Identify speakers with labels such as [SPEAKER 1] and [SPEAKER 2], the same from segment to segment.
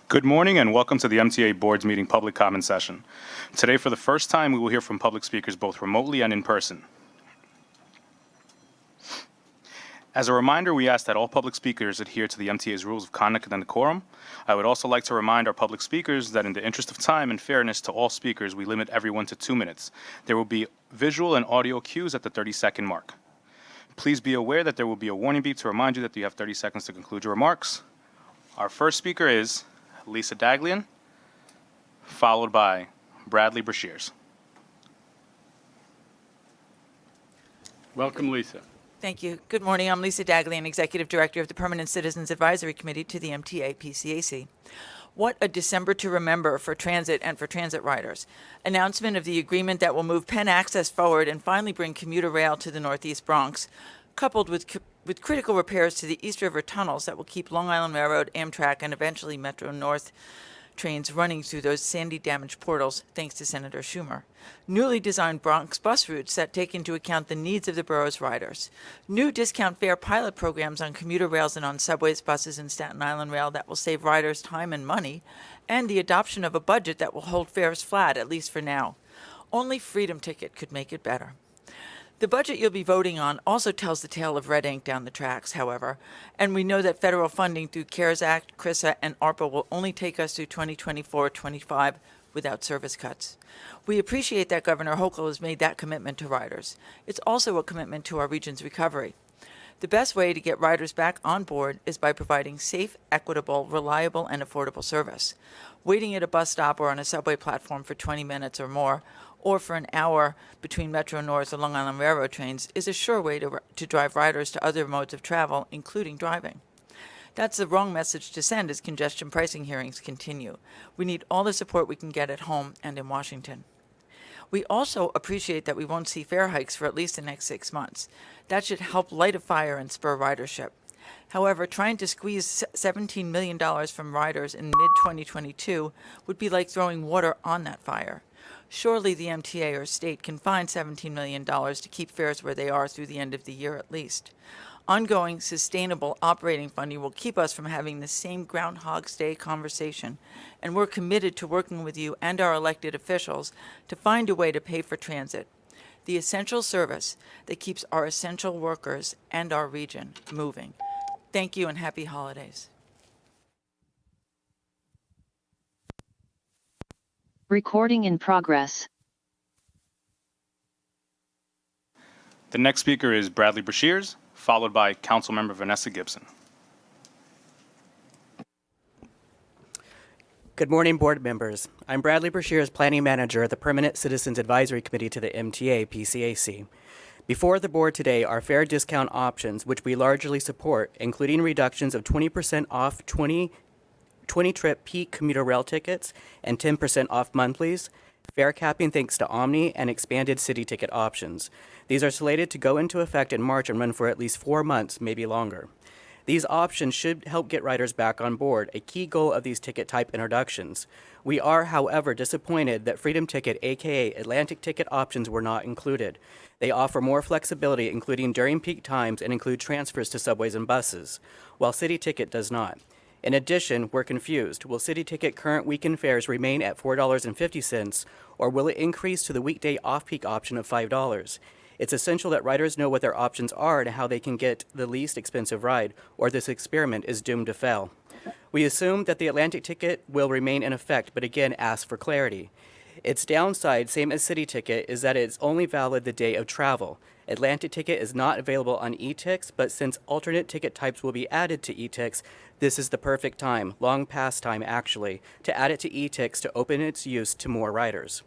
[SPEAKER 1] Good morning and welcome to the MTA Board's meeting public comment session. Today, for the first time, we will hear from public speakers both remotely and in person. As a reminder, we ask that all public speakers adhere to the MTA's rules of conduct and decorum. I would also like to remind our public speakers that in the interest of time and fairness to all speakers, we limit everyone to 2 minutes. There will be visual and audio cues at the 30-second mark. Please be aware that there will be a warning beep to remind you that you have 30 seconds to conclude your remarks. Our first speaker is Lisa Daglian, followed by Bradley Brashears.
[SPEAKER 2] Welcome, Lisa.
[SPEAKER 3] Thank you. Good morning. I'm Lisa Daglian, Executive Director of the Permanent Citizens Advisory Committee to the MTA PCAC. What a December to remember for transit and for transit riders. Announcement of the agreement that will move Penn Access forward and finally bring commuter rail to the Northeast Bronx, coupled with critical repairs to the East River tunnels that will keep Long Island Railroad, Amtrak, and eventually Metro North trains running through those sandy-damaged portals, thanks to Senator Schumer. Newly designed Bronx bus routes that take into account the needs of the borough's riders. New discount fare pilot programs on commuter rails and on subways, buses, and Staten Island Rail that will save riders time and money, and the adoption of a budget that will hold fares flat, at least for now. Only Freedom Ticket could make it better. The budget you'll be voting on also tells the tale of red ink down the tracks, however, and we know that federal funding through CARES Act, CRISA, and ARPA will only take us through 2024-25 without service cuts. We appreciate that Governor Hochul has made that commitment to riders. It's also a commitment to our region's recovery. The best way to get riders back on board is by providing safe, equitable, reliable, and affordable service. Waiting at a bus stop or on a subway platform for 20 minutes or more, or for an hour between Metro North or Long Island Railroad trains, is a sure way to drive riders to other modes of travel, including driving. That's the wrong message to send as congestion pricing hearings continue. We need all the support we can get at home and in Washington. We also appreciate that we won't see fare hikes for at least the next 6 months. That should help light a fire and spur ridership. However, trying to squeeze $17 million from riders in mid-2022 would be like throwing water on that fire. Surely the MTA or state can find $17 million to keep fares where they are through the end of the year at least. Ongoing, sustainable operating funding will keep us from having the same Groundhog's Day conversation, and we're committed to working with you and our elected officials to find a way to pay for transit, the essential service that keeps our essential workers and our region moving. Thank you and happy holidays.
[SPEAKER 4] Recording in progress.
[SPEAKER 1] The next speaker is Bradley Brashears, followed by Councilmember Vanessa Gibson.
[SPEAKER 5] Good morning, board members. I'm Bradley Brashears, Planning Manager of the Permanent Citizens Advisory Committee to the MTA PCAC. Before the board today are fare discount options, which we largely support, including reductions of 20% off 20-trip peak commuter rail tickets and 10% off monthlies, fare capping thanks to Omni, and expanded city ticket options. These are slated to go into effect in March and run for at least 4 months, maybe longer. These options should help get riders back on board, a key goal of these ticket type introductions. We are, however, disappointed that Freedom Ticket, aka Atlantic Ticket options, were not included. They offer more flexibility, including during peak times, and include transfers to subways and buses, while City Ticket does not. In addition, we're confused. Will City Ticket current weekend fares remain at $4.50, or will it increase to the weekday off-peak option of $5? It's essential that riders know what their options are and how they can get the least expensive ride, or this experiment is doomed to fail. We assume that the Atlantic Ticket will remain in effect, but again ask for clarity. Its downside, same as City Ticket, is that it's only valid the day of travel. Atlantic Ticket is not available on e-Tix, but since alternate ticket types will be added to e-Tix, this is the perfect time, long past time actually, to add it to e-Tix to open its use to more riders.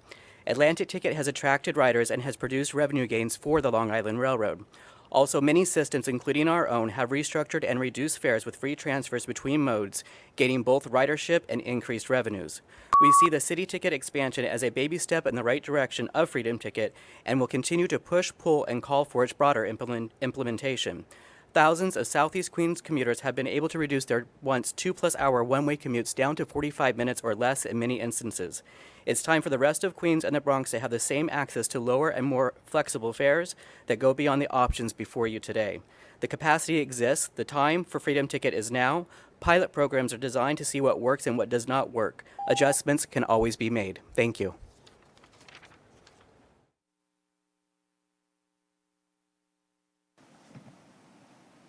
[SPEAKER 5] Atlantic Ticket has attracted riders and has produced revenue gains for the Long Island Railroad. Also, many systems, including our own, have restructured and reduced fares with free transfers between modes, gaining both ridership and increased revenues. We see the City Ticket expansion as a baby step in the right direction of Freedom Ticket and will continue to push, pull, and call for its broader implementation. Thousands of Southeast Queens commuters have been able to reduce their once 2+ hour one-way commutes down to 45 minutes or less in many instances. It's time for the rest of Queens and the Bronx to have the same access to lower and more flexible fares that go beyond the options before you today. The capacity exists. The time for Freedom Ticket is now. Pilot programs are designed to see what works and what does not work. Adjustments can always be made. Thank you.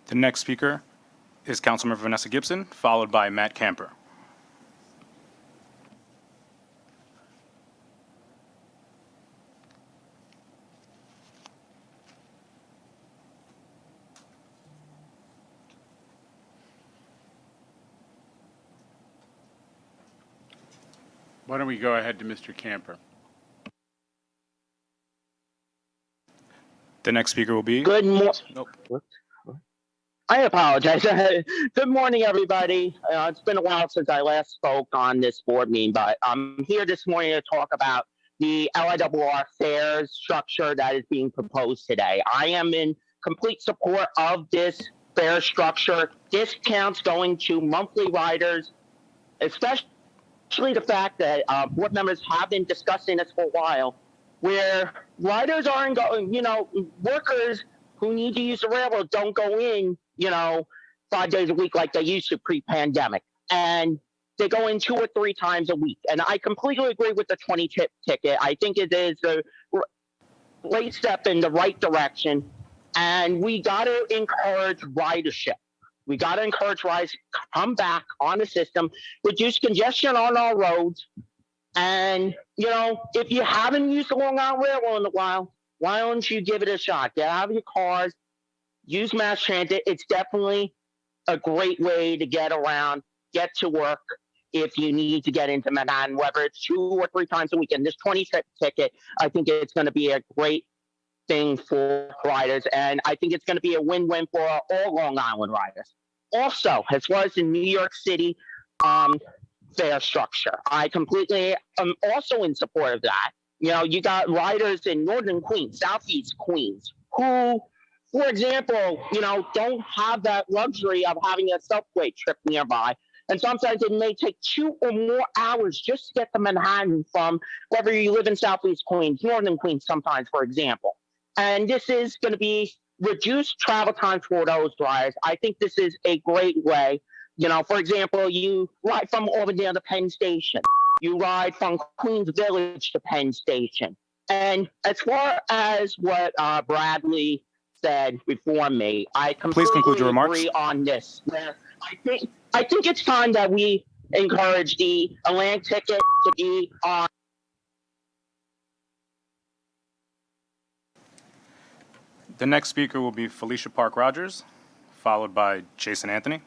[SPEAKER 1] The next speaker is Councilmember Vanessa Gibson, followed by Matt Camper.
[SPEAKER 2] Why don't we go ahead to Mr. Camper?
[SPEAKER 1] The next speaker will be.
[SPEAKER 6] Good morning.
[SPEAKER 1] Nope.
[SPEAKER 6] I apologize. Good morning, everybody. It's been a while since I last spoke on this board meeting, but I'm here this morning to talk about the LIRR fares structure that is being proposed today. I am in complete support of this fare structure. Discounts going to monthly riders, especially the fact that board members have been discussing this for a while, where riders aren't going, workers who need to use the railroad don't go in, 5 days a week like they used to pre-pandemic. And they go in 2 or 3 times a week. And I completely agree with the 20-tip ticket. I think it is a late step in the right direction. And we got to encourage ridership. We got to encourage riders to come back on the system, reduce congestion on our roads. And, if you haven't used the Long Island Railroad in a while, why don't you give it a shot? Get out of your cars, use mass transit. It's definitely a great way to get around, get to work if you need to get into Manhattan, whether it's 2 or 3 times a week. And this 20-cent ticket, I think it's going to be a great thing for riders. And I think it's going to be a win-win for all Long Island riders. Also, as well as the New York City fare structure, I completely am also in support of that. You got riders in Northern Queens, Southeast Queens, who, for example, don't have that luxury of having a subway trip nearby. And sometimes it may take 2 or more hours just to get to Manhattan from whether you live in Southeast Queens, Northern Queens sometimes, for example. And this is going to be reduced travel time for those riders. I think this is a great way. For example, you ride from Auburndale to Penn Station. You ride from Queens Village to Penn Station. And as far as what Bradley said before me, I
[SPEAKER 1] Please conclude your
[SPEAKER 6] completely
[SPEAKER 1] remarks.
[SPEAKER 6] agree on this. I think it's time that we encourage the Atlantic ticket to be on.
[SPEAKER 1] The next speaker will be Felicia Park Rogers, followed by Jason Anthony.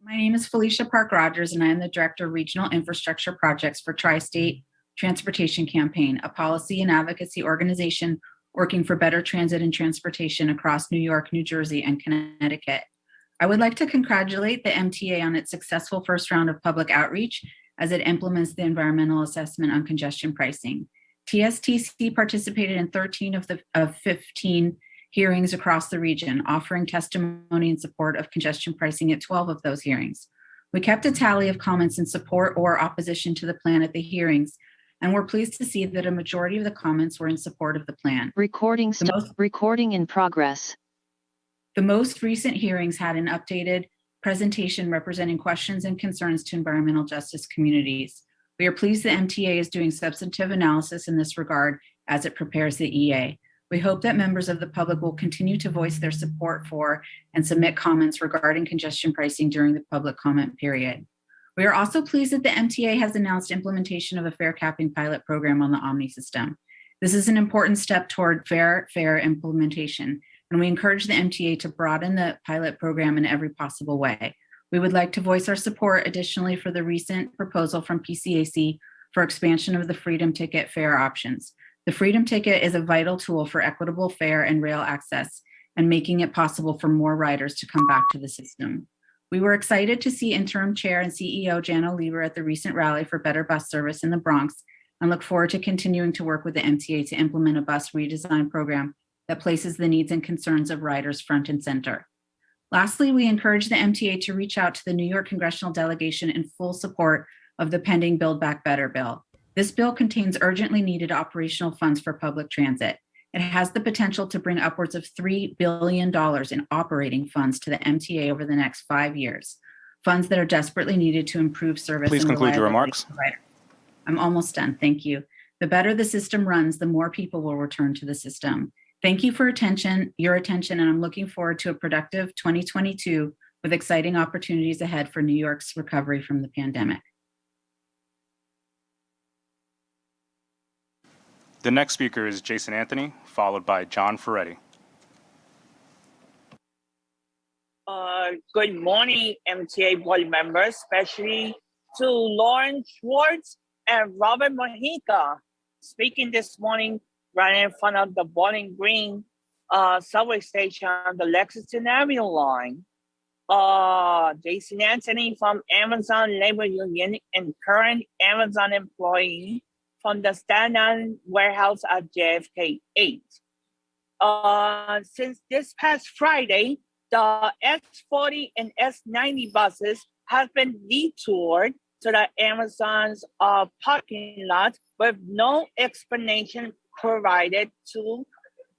[SPEAKER 7] My name is Felicia Park Rogers, and I am the Director of Regional Infrastructure Projects for Tri-State Transportation Campaign, a policy and advocacy organization working for better transit and transportation across New York, New Jersey, and Connecticut. I would like to congratulate the MTA on its successful first round of public outreach as it implements the environmental assessment on congestion pricing. TSTC participated in 13 of 15 hearings across the region, offering testimony in support of congestion pricing at 12 of those hearings. We kept a tally of comments in support or opposition to the plan at the hearings, and we're pleased to see that a majority of the comments were in support of the plan.
[SPEAKER 4] Recording in progress.
[SPEAKER 7] The most recent hearings had an updated presentation representing questions and concerns to environmental justice communities. We are pleased the MTA is doing substantive analysis in this regard as it prepares the EA. We hope that members of the public will continue to voice their support for and submit comments regarding congestion pricing during the public comment period. We are also pleased that the MTA has announced implementation of a fare capping pilot program on the Omni system. This is an important step toward fair implementation, and we encourage the MTA to broaden the pilot program in every possible way. We would like to voice our support additionally for the recent proposal from PCAC for expansion of the Freedom Ticket fare options. The Freedom Ticket is a vital tool for equitable fare and rail access and making it possible for more riders to come back to the system. We were excited to see Interim Chair and CEO Jana Lieber at the recent rally for better bus service in the Bronx and look forward to continuing to work with the MTA to implement a bus redesign program that places the needs and concerns of riders front and center. Lastly, we encourage the MTA to reach out to the New York congressional delegation in full support of the pending Build Back Better bill. This bill contains urgently needed operational funds for public transit. It has the potential to bring upwards of $3 billion in operating funds to the MTA over the next 5 years, funds that are desperately needed to improve service
[SPEAKER 1] Please
[SPEAKER 7] and
[SPEAKER 1] conclude your
[SPEAKER 7] reliability
[SPEAKER 1] remarks.
[SPEAKER 7] of provider. I'm almost done. Thank you. The better the system runs, the more people will return to the system. Thank you for your attention, and I'm looking forward to a productive 2022 with exciting opportunities ahead for New York's recovery from the pandemic.
[SPEAKER 1] The next speaker is Jason Anthony, followed by John Ferretti.
[SPEAKER 8] Good morning, MTA board members, especially to Lauren Schwartz and Robert Mojica. Speaking this morning right in front of the Bowling Green subway station on the Lexington Avenue line. Jason Anthony from Amazon Labor Union and current Amazon employee from the Staten Island warehouse at JFK 8. Since this past Friday, the X40 and S90 buses have been detoured to the Amazon's parking lot with no explanation provided to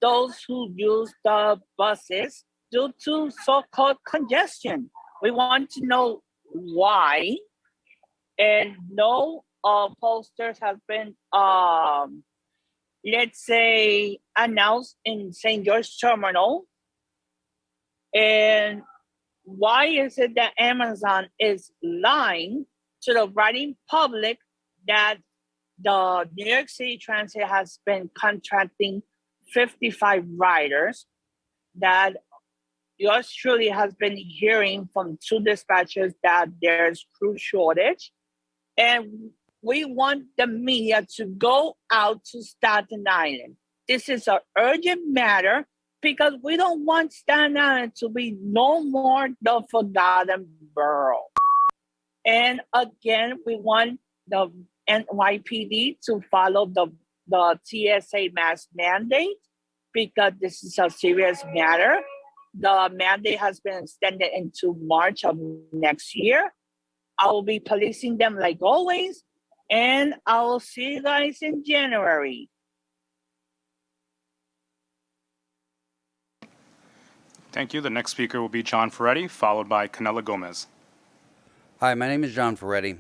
[SPEAKER 8] those who use the buses due to so-called congestion. We want to know why, and no posters have been, let's say, announced in St. George Terminal. And why is it that Amazon is lying to the writing public that the New York City Transit has been contracting 55 riders, that yours truly has been hearing from 2 dispatchers that there's crew shortage. And we want the media to go out to Staten Island. This is an urgent matter because we don't want Staten Island to be no more the forgotten borough. And again, we want the NYPD to follow the TSA mask mandate because this is a serious matter. The mandate has been extended into March of next year. I will be policing them like always, and I will see you guys in January.
[SPEAKER 1] Thank you. The next speaker will be John Ferretti, followed by Canela Gomez.
[SPEAKER 9] Hi, my name is John Ferretti.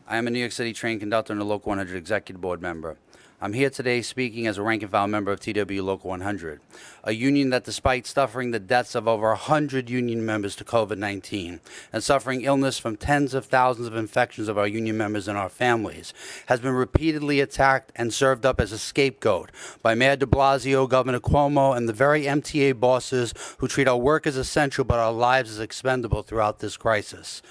[SPEAKER 9] I am a New York City train conductor and a Local 100 Executive Board member. I'm here today speaking as a rank and file member of TW Local 100, a union that, despite suffering the deaths of over 100 union members to COVID-19 and suffering illness from tens of thousands of infections of our union members and our families, has been repeatedly attacked and served up as a scapegoat by Mayor de Blasio, Governor Cuomo, and the very MTA bosses who treat our work as essential but our lives as expendable throughout this crisis.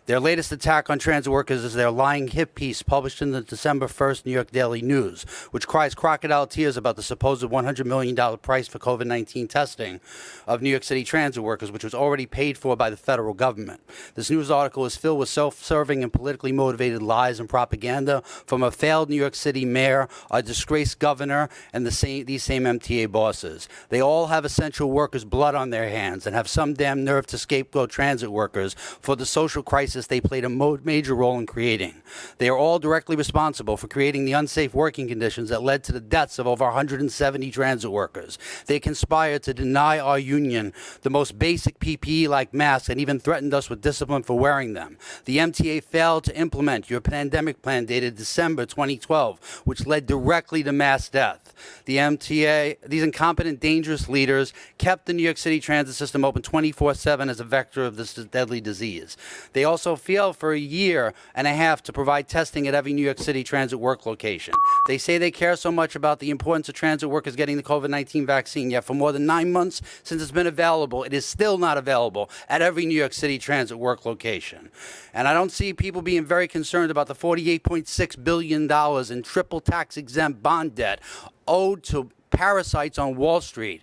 [SPEAKER 9] Their latest attack on transit workers is their lying hit piece published in the December 1st New York Daily News, which cries crocodile tears about the supposed $100 million price for COVID-19 testing of New York City transit workers, which was already paid for by the federal government. This news article is filled with self-serving and politically motivated lies and propaganda from a failed New York City mayor, a disgraced governor, and these same MTA bosses. They all have essential workers' blood on their hands and have some damn nerve to scapegoat transit workers for the social crisis they played a major role in creating. They are all directly responsible for creating the unsafe working conditions that led to the deaths of over 170 transit workers. They conspired to deny our union the most basic PPE like masks and even threatened us with discipline for wearing them. The MTA failed to implement your pandemic plan dated December 2012, which led directly to mass death. The MTA, these incompetent, dangerous leaders, kept the New York City transit system open 24/7 as a vector of this deadly disease. They also failed for a year and a half to provide testing at every New York City transit work location. They say they care so much about the importance of transit workers getting the COVID-19 vaccine, yet for more than 9 months since it's been available, it is still not available at every New York City transit work location. And I don't see people being very concerned about the $48.6 billion in triple tax exempt bond debt owed to parasites on Wall Street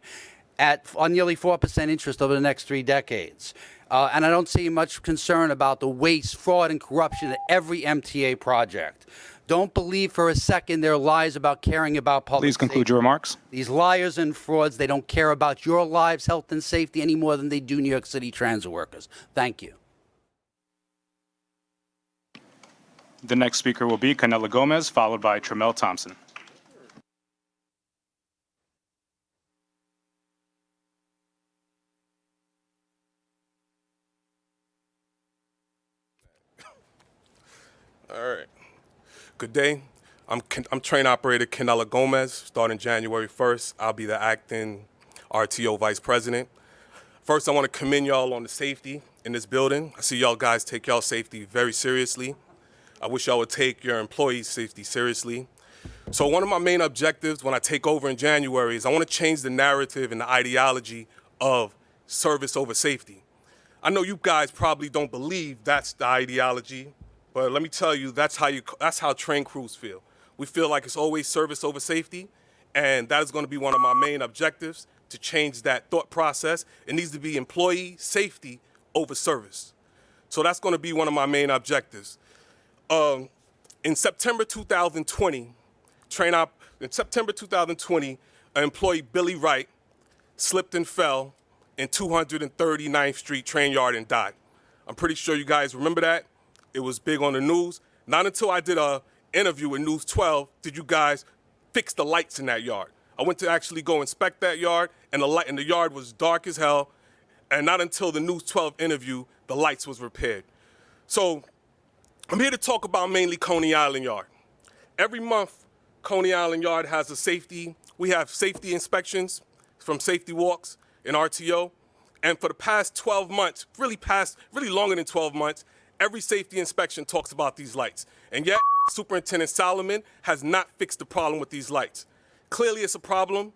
[SPEAKER 9] on nearly 4% interest over the next 3 decades. And I don't see much concern about the waste, fraud, and corruption at every MTA project. Don't believe for a second their lies about caring about public
[SPEAKER 1] Please conclude
[SPEAKER 9] safety.
[SPEAKER 1] your remarks.
[SPEAKER 9] These liars and frauds, they don't care about your lives, health, and safety any more than they do New York City transit workers. Thank you.
[SPEAKER 1] The next speaker will be Canela Gomez, followed by Tramel Thompson.
[SPEAKER 10] All right. Good day. I'm train operator Canela Gomez. Starting January 1st, I'll be the acting RTO vice president. First, I want to commend y'all on the safety in this building. I see y'all guys take y'all safety very seriously. I wish y'all would take your employees' safety seriously. So one of my main objectives when I take over in January is I want to change the narrative and the ideology of service over safety. I know you guys probably don't believe that's the ideology, but let me tell you, that's how train crews feel. We feel like it's always service over safety, and that is going to be one of my main objectives, to change that thought process. It needs to be employee safety over service. So that's going to be one of my main objectives. In September 2020, an employee, Billy Wright, slipped and fell in 239th Street train yard and died. I'm pretty sure you guys remember that. It was big on the news. Not until I did an interview with News 12 did you guys fix the lights in that yard. I went to actually go inspect that yard, and the yard was dark as hell, and not until the News 12 interview, the lights was repaired. So I'm here to talk about mainly Coney Island Yard. Every month, Coney Island Yard has we have safety inspections from Safety Walks in RTO. And for the past 12 months, really longer than 12 months, every safety inspection talks about these lights. And yet, Superintendent Solomon has not fixed the problem with these lights. Clearly, it's a problem.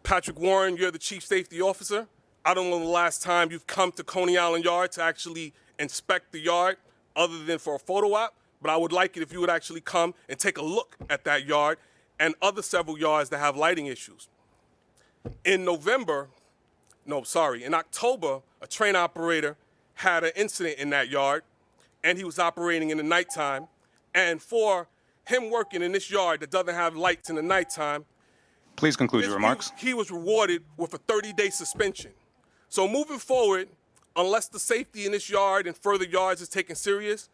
[SPEAKER 10] Patrick Warren, you're the chief safety officer. I don't know the last time you've come to Coney Island Yard to actually inspect the yard other than for a photo op, but I would like it if you would actually come and take a look at that yard and several yards that have lighting issues. In October, a train operator had an incident in that yard, and he was operating in the nighttime. And for him working in this yard that doesn't have lights in the nighttime,
[SPEAKER 1] Please conclude your remarks.
[SPEAKER 10] he was rewarded with a 30-day suspension. So moving forward, unless the safety in this yard and further yards is taken serious,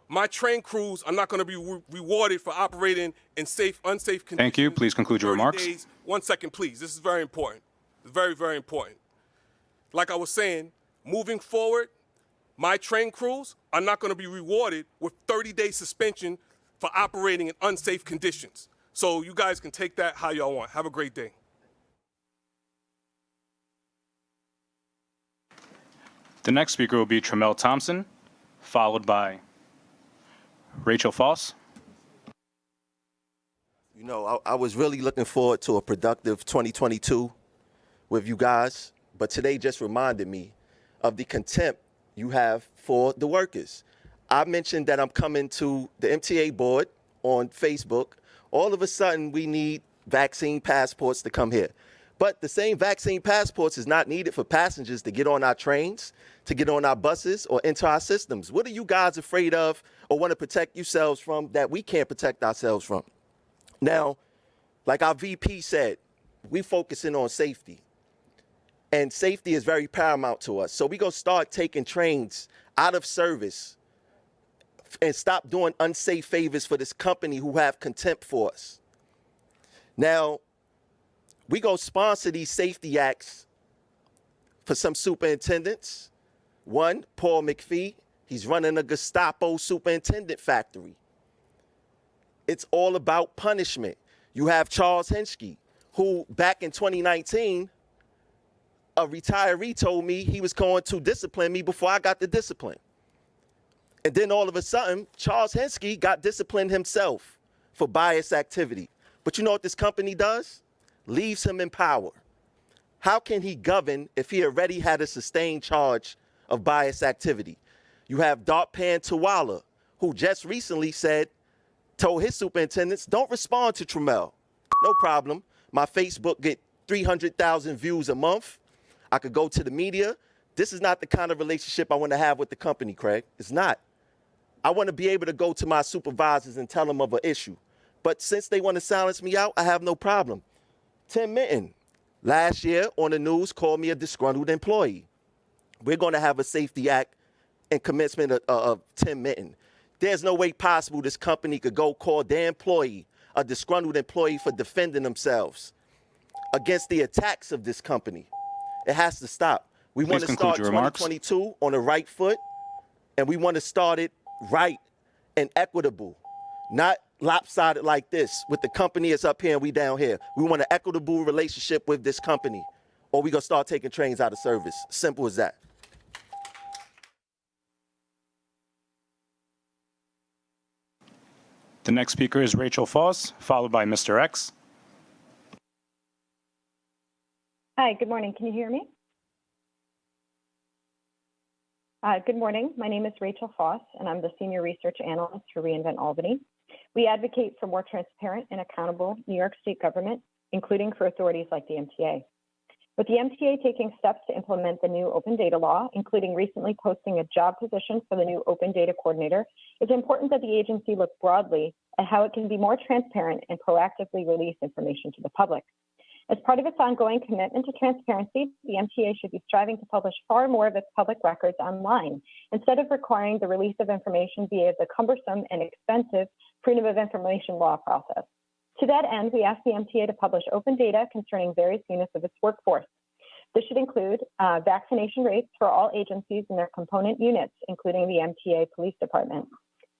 [SPEAKER 10] my train crews are not going to be rewarded for operating in unsafe conditions.
[SPEAKER 1] Thank you. Please conclude your
[SPEAKER 10] 30
[SPEAKER 1] remarks.
[SPEAKER 10] days. 1 second, please. This is very important. It's very, very important. Like I was saying, moving forward, my train crews are not going to be rewarded with 30-day suspension for operating in unsafe conditions. So you guys can take that how y'all want. Have a great day.
[SPEAKER 1] The next speaker will be Tremel Thompson, followed by Rachel Foss.
[SPEAKER 11] You know, I was really looking forward to a productive 2022 with you guys, but today just reminded me of the contempt you have for the workers. I mentioned that I'm coming to the MTA board on Facebook. All of a sudden, we need vaccine passports to come here. But the same vaccine passports is not needed for passengers to get on our trains, to get on our buses, or into our systems. What are you guys afraid of or want to protect yourselves from that we can't protect ourselves from? Now, like our VP said, we focusing on safety. And safety is very paramount to us. So we're going to start taking trains out of service and stop doing unsafe favors for this company who have contempt for us. Now, we go sponsor these safety acts for some superintendents. One, Paul McPhee, he's running a Gestapo superintendent factory. It's all about punishment. You have Charles Henschke, who back in 2019, a retiree told me he was going to discipline me before I got the discipline. And then all of a sudden, Charles Henschke got disciplined himself for bias activity. But you know what this company does? Leaves him in power. How can he govern if he already had a sustained charge of bias activity? You have Darpan Tawala, who just recently told his superintendents, don't respond to Tremel. No problem. My Facebook get 300,000 views a month. I could go to the media. This is not the kind of relationship I want to have with the company, Craig. It's not. I want to be able to go to my supervisors and tell them of an issue. But since they want to silence me out, I have no problem. Tim Minton, last year on the news, called me a disgruntled employee. We're going to have a safety act and commencement of Tim Minton. There's no way possible this company could go call their employee a disgruntled employee for defending themselves against the attacks of this company. It has to stop. We want to start 2022 on the right foot, and we want to start it right and equitable, not lopsided like this with the company is up here and we down here. We want an equitable relationship with this company, or we gonna start taking trains out of service. Simple as that.
[SPEAKER 1] The next speaker is Rachel Foss, followed by Mr. X.
[SPEAKER 12] Hi, good morning. Can you hear me? Good morning. My name is Rachel Foss, and I'm the Senior Research Analyst for reInvent Albany. We advocate for more transparent and accountable New York State government, including for authorities like the MTA. With the MTA taking steps to implement the new open data law, including recently posting a job position for the new open data coordinator, it's important that the agency look broadly at how it can be more transparent and proactively release information to the public. As part of its ongoing commitment to transparency, the MTA should be striving to publish far more of its public records online, instead of requiring the release of information via the cumbersome and expensive Freedom of Information law process. To that end, we ask the MTA to publish open data concerning various units of its workforce. This should include vaccination rates for all agencies and their component units, including the MTA Police Department.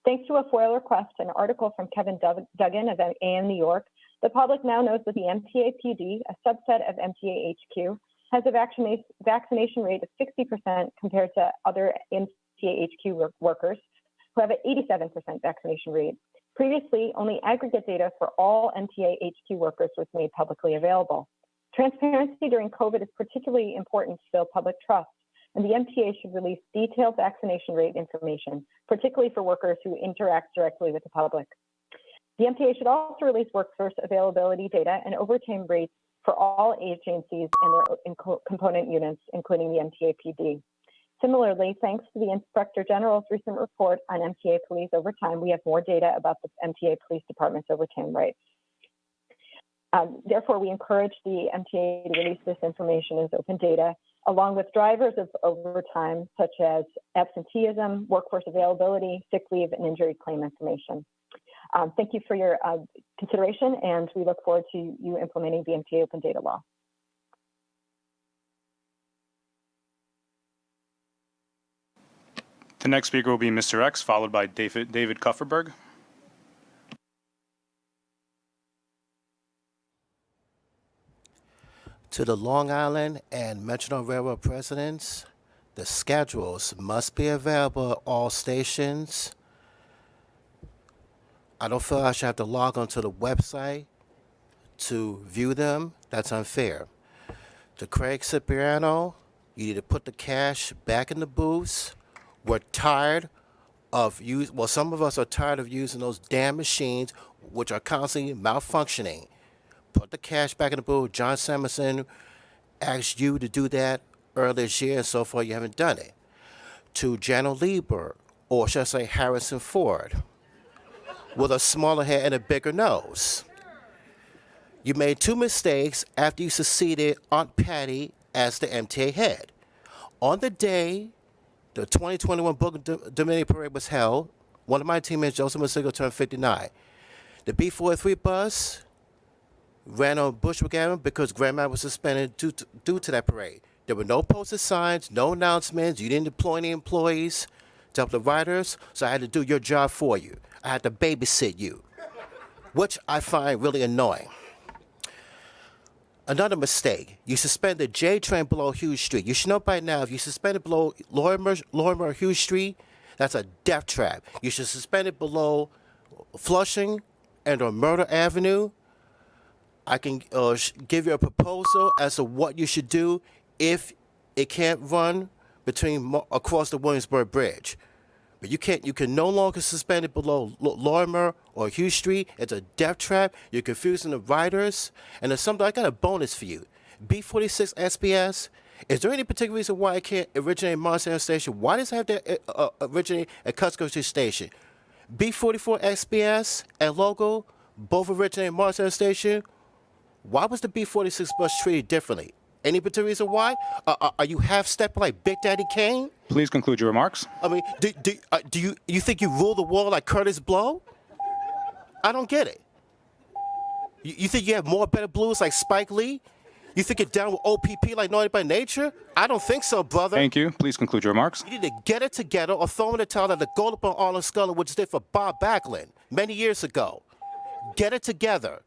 [SPEAKER 12] Thanks to a FOIL request and article from Kevin Duggan of AM New York, the public now knows that the MTA PD, a subset of MTA HQ, has a vaccination rate of 60% compared to other MTA HQ workers who have an 87% vaccination rate. Previously, only aggregate data for all MTA HQ workers was made publicly available. Transparency during COVID is particularly important to build public trust, and the MTA should release detailed vaccination rate information, particularly for workers who interact directly with the public. The MTA should also release workforce availability data and overtime rates for all agencies and their component units, including the MTA PD. Similarly, thanks to the Inspector General's recent report on MTA police overtime, we have more data about the MTA Police Department's overtime rates. Therefore, we encourage the MTA to release this information as open data, along with drivers of overtime, such as absenteeism, workforce availability, sick leave, and injury claim information. Thank you for your consideration, and we look forward to you implementing the MTA open data law.
[SPEAKER 1] The next speaker will be Mr. X, followed by David Kupferberg.
[SPEAKER 13] To the Long Island and Metro Railroad presidents, the schedules must be available at all stations. I don't feel I should have to log onto the website to view them. That's unfair. To Craig Cipriano, you need to put the cash back in the booths. We're tired of some of us are tired of using those damn machines, which are constantly malfunctioning. Put the cash back in the booth. John Samuelson asked you to do that earlier this year, and so far you haven't done it. To Jano Lieber, or should I say Harrison Ford, with a smaller head and a bigger nose. You made two mistakes after you succeeded Aunt Patty as the MTA head. On the day the 2021 Book Dominion Parade was held, one of my teammates, Joseph Masigo, turned 59. The B-43 bus ran on Bushwick Avenue because Grandma was suspended due to that parade. There were no posted signs, no announcements. You didn't deploy any employees to help the riders, so I had to do your job for you. I had to babysit you, which I find really annoying. Another mistake, you suspended J train below Hughes Street. You should know by now, if you suspend it below Lorimer Hughes Street, that's a death trap. You should suspend it below Flushing and or Murder Avenue. I can give you a proposal as to what you should do if it can't run across the Williamsburg Bridge. But you can no longer suspend it below Lorimer or Hughes Street. It's a death trap. You're confusing the riders. And there's something, I got a bonus for you. B46 SBS, is there any particular reason why it can't originate at Marshall Station? Why does it have to originate at Cusco Station? B44 SBS and Logo both originate at Marshall Station. Why was the B46 bus treated differently? Any particular reason why? Are you half-stepping like Big Daddy Kane?
[SPEAKER 1] Please conclude your remarks.
[SPEAKER 13] I mean, do you think you rule the world like Curtis Blow? I don't get it. You think you have more better blues like Spike Lee? You think you're down with OPP like Naughty by Nature? I don't think so, brother.
[SPEAKER 1] Thank you. Please conclude your remarks.
[SPEAKER 13] You need to get it together or throw in the towel that the gold up on Arlen Scully, which did for Bob Backlund many years ago. Get it together.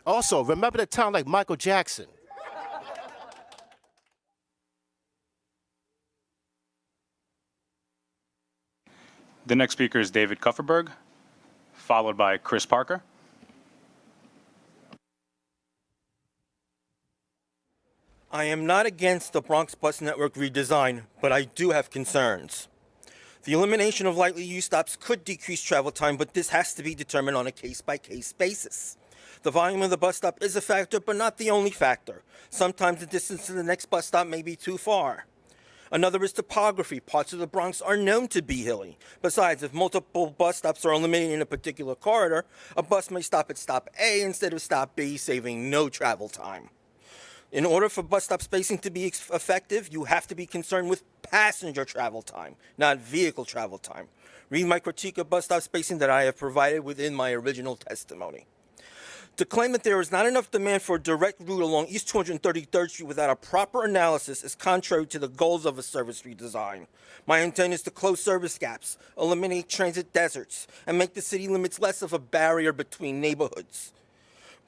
[SPEAKER 13] Also, remember the town like Michael Jackson.
[SPEAKER 1] The next speaker is David Kupferberg, followed by Chris Parker.
[SPEAKER 14] I am not against the Bronx Bus Network redesign, but I do have concerns. The elimination of lightly used stops could decrease travel time, but this has to be determined on a case-by-case basis. The volume of the bus stop is a factor, but not the only factor. Sometimes the distance to the next bus stop may be too far. Another is topography. Parts of the Bronx are known to be hilly. Besides, if multiple bus stops are eliminated in a particular corridor, a bus may stop at stop A instead of stop B, saving no travel time. In order for bus stop spacing to be effective, you have to be concerned with passenger travel time, not vehicle travel time. Read my critique of bus stop spacing that I have provided within my original testimony. To claim that there is not enough demand for a direct route along East 233rd Street without a proper analysis is contrary to the goals of a service redesign. My intent is to close service gaps, eliminate transit deserts, and make the city limits less of a barrier between neighborhoods.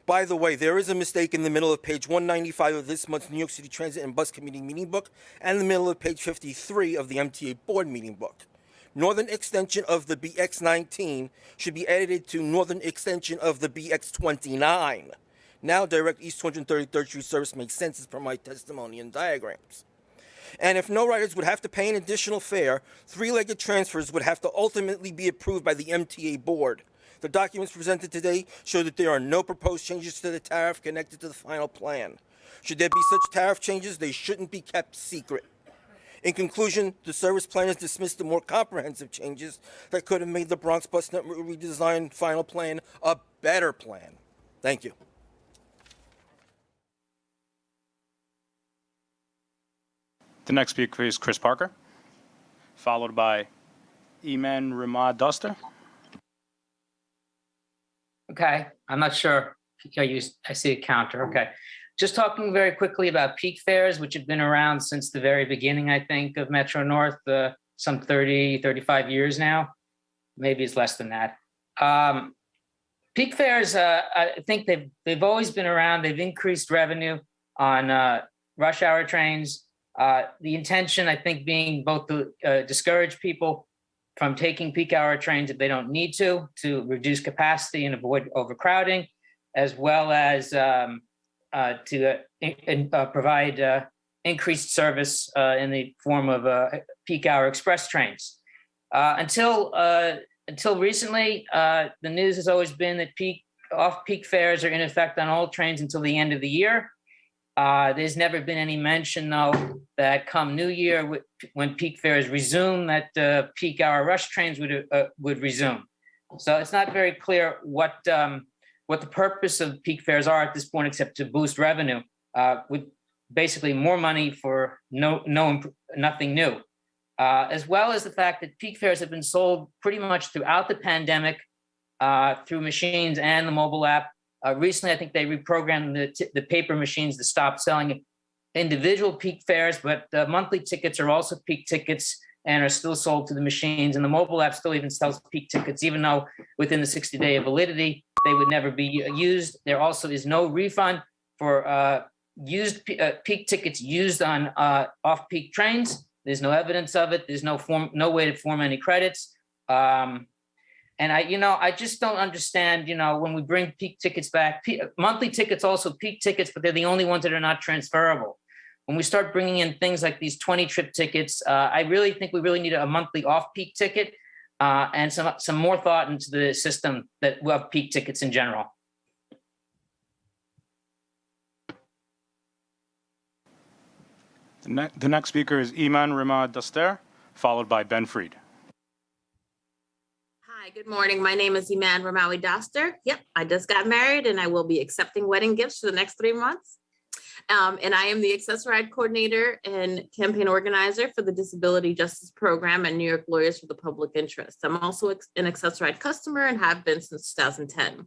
[SPEAKER 14] By the way, there is a mistake in the middle of page 195 of this month's New York City Transit and Bus Committee meeting book and the middle of page 53 of the MTA board meeting book. Northern extension of the BX19 should be edited to northern extension of the BX29. Now direct East 233rd Street service makes sense as per my testimony and diagrams. And if no riders would have to pay an additional fare, three-legged transfers would have to ultimately be approved by the MTA board. The documents presented today show that there are no proposed changes to the tariff connected to the final plan. Should there be such tariff changes, they shouldn't be kept secret. In conclusion, the service plan has dismissed the more comprehensive changes that could have made the Bronx Bus Network redesign final plan a better plan. Thank you.
[SPEAKER 1] The next speaker is Chris Parker, followed by Iman Ramad Duster.
[SPEAKER 15] Okay, I'm not sure. I see a counter. Okay. Just talking very quickly about peak fares, which have been around since the very beginning, I think, of Metro North, some 30, 35 years now. Maybe it's less than that. Peak fares, I think they've always been around. They've increased revenue on rush hour trains. The intention, I think, being both to discourage people from taking peak hour trains if they don't need to reduce capacity and avoid overcrowding, as well as to provide increased service in the form of peak hour express trains. Until recently, the news has always been that off-peak fares are in effect on all trains until the end of the year. There's never been any mention, though, that come New Year, when peak fares resume, that peak hour rush trains would resume. So it's not very clear what the purpose of peak fares are at this point, except to boost revenue, with basically more money for nothing new, as well as the fact that peak fares have been sold pretty much throughout the pandemic through machines and the mobile app. Recently, I think they reprogrammed the paper machines to stop selling individual peak fares, but monthly tickets are also peak tickets and are still sold to the machines. And the mobile app still even sells peak tickets, even though within the 60-day of validity, they would never be used. There also is no refund for used peak tickets used on off-peak trains. There's no evidence of it. There's no way to form any credits. And I just don't understand, when we bring peak tickets back, monthly tickets, also peak tickets, but they're the only ones that are not transferable. When we start bringing in things like these 20-trip tickets, I really think we really need a monthly off-peak ticket and some more thought into the system that we have peak tickets in general.
[SPEAKER 1] The next speaker is Iman Ramad Duster, followed by Ben Fried.
[SPEAKER 16] Hi, good morning. My name is Iman Ramawi Doster. Yep, I just got married and I will be accepting wedding gifts for the next 3 months. And I am the Access Ride Coordinator and Campaign Organizer for the Disability Justice Program at New York Lawyers for the Public Interest. I'm also an Access Ride customer and have been since 2010.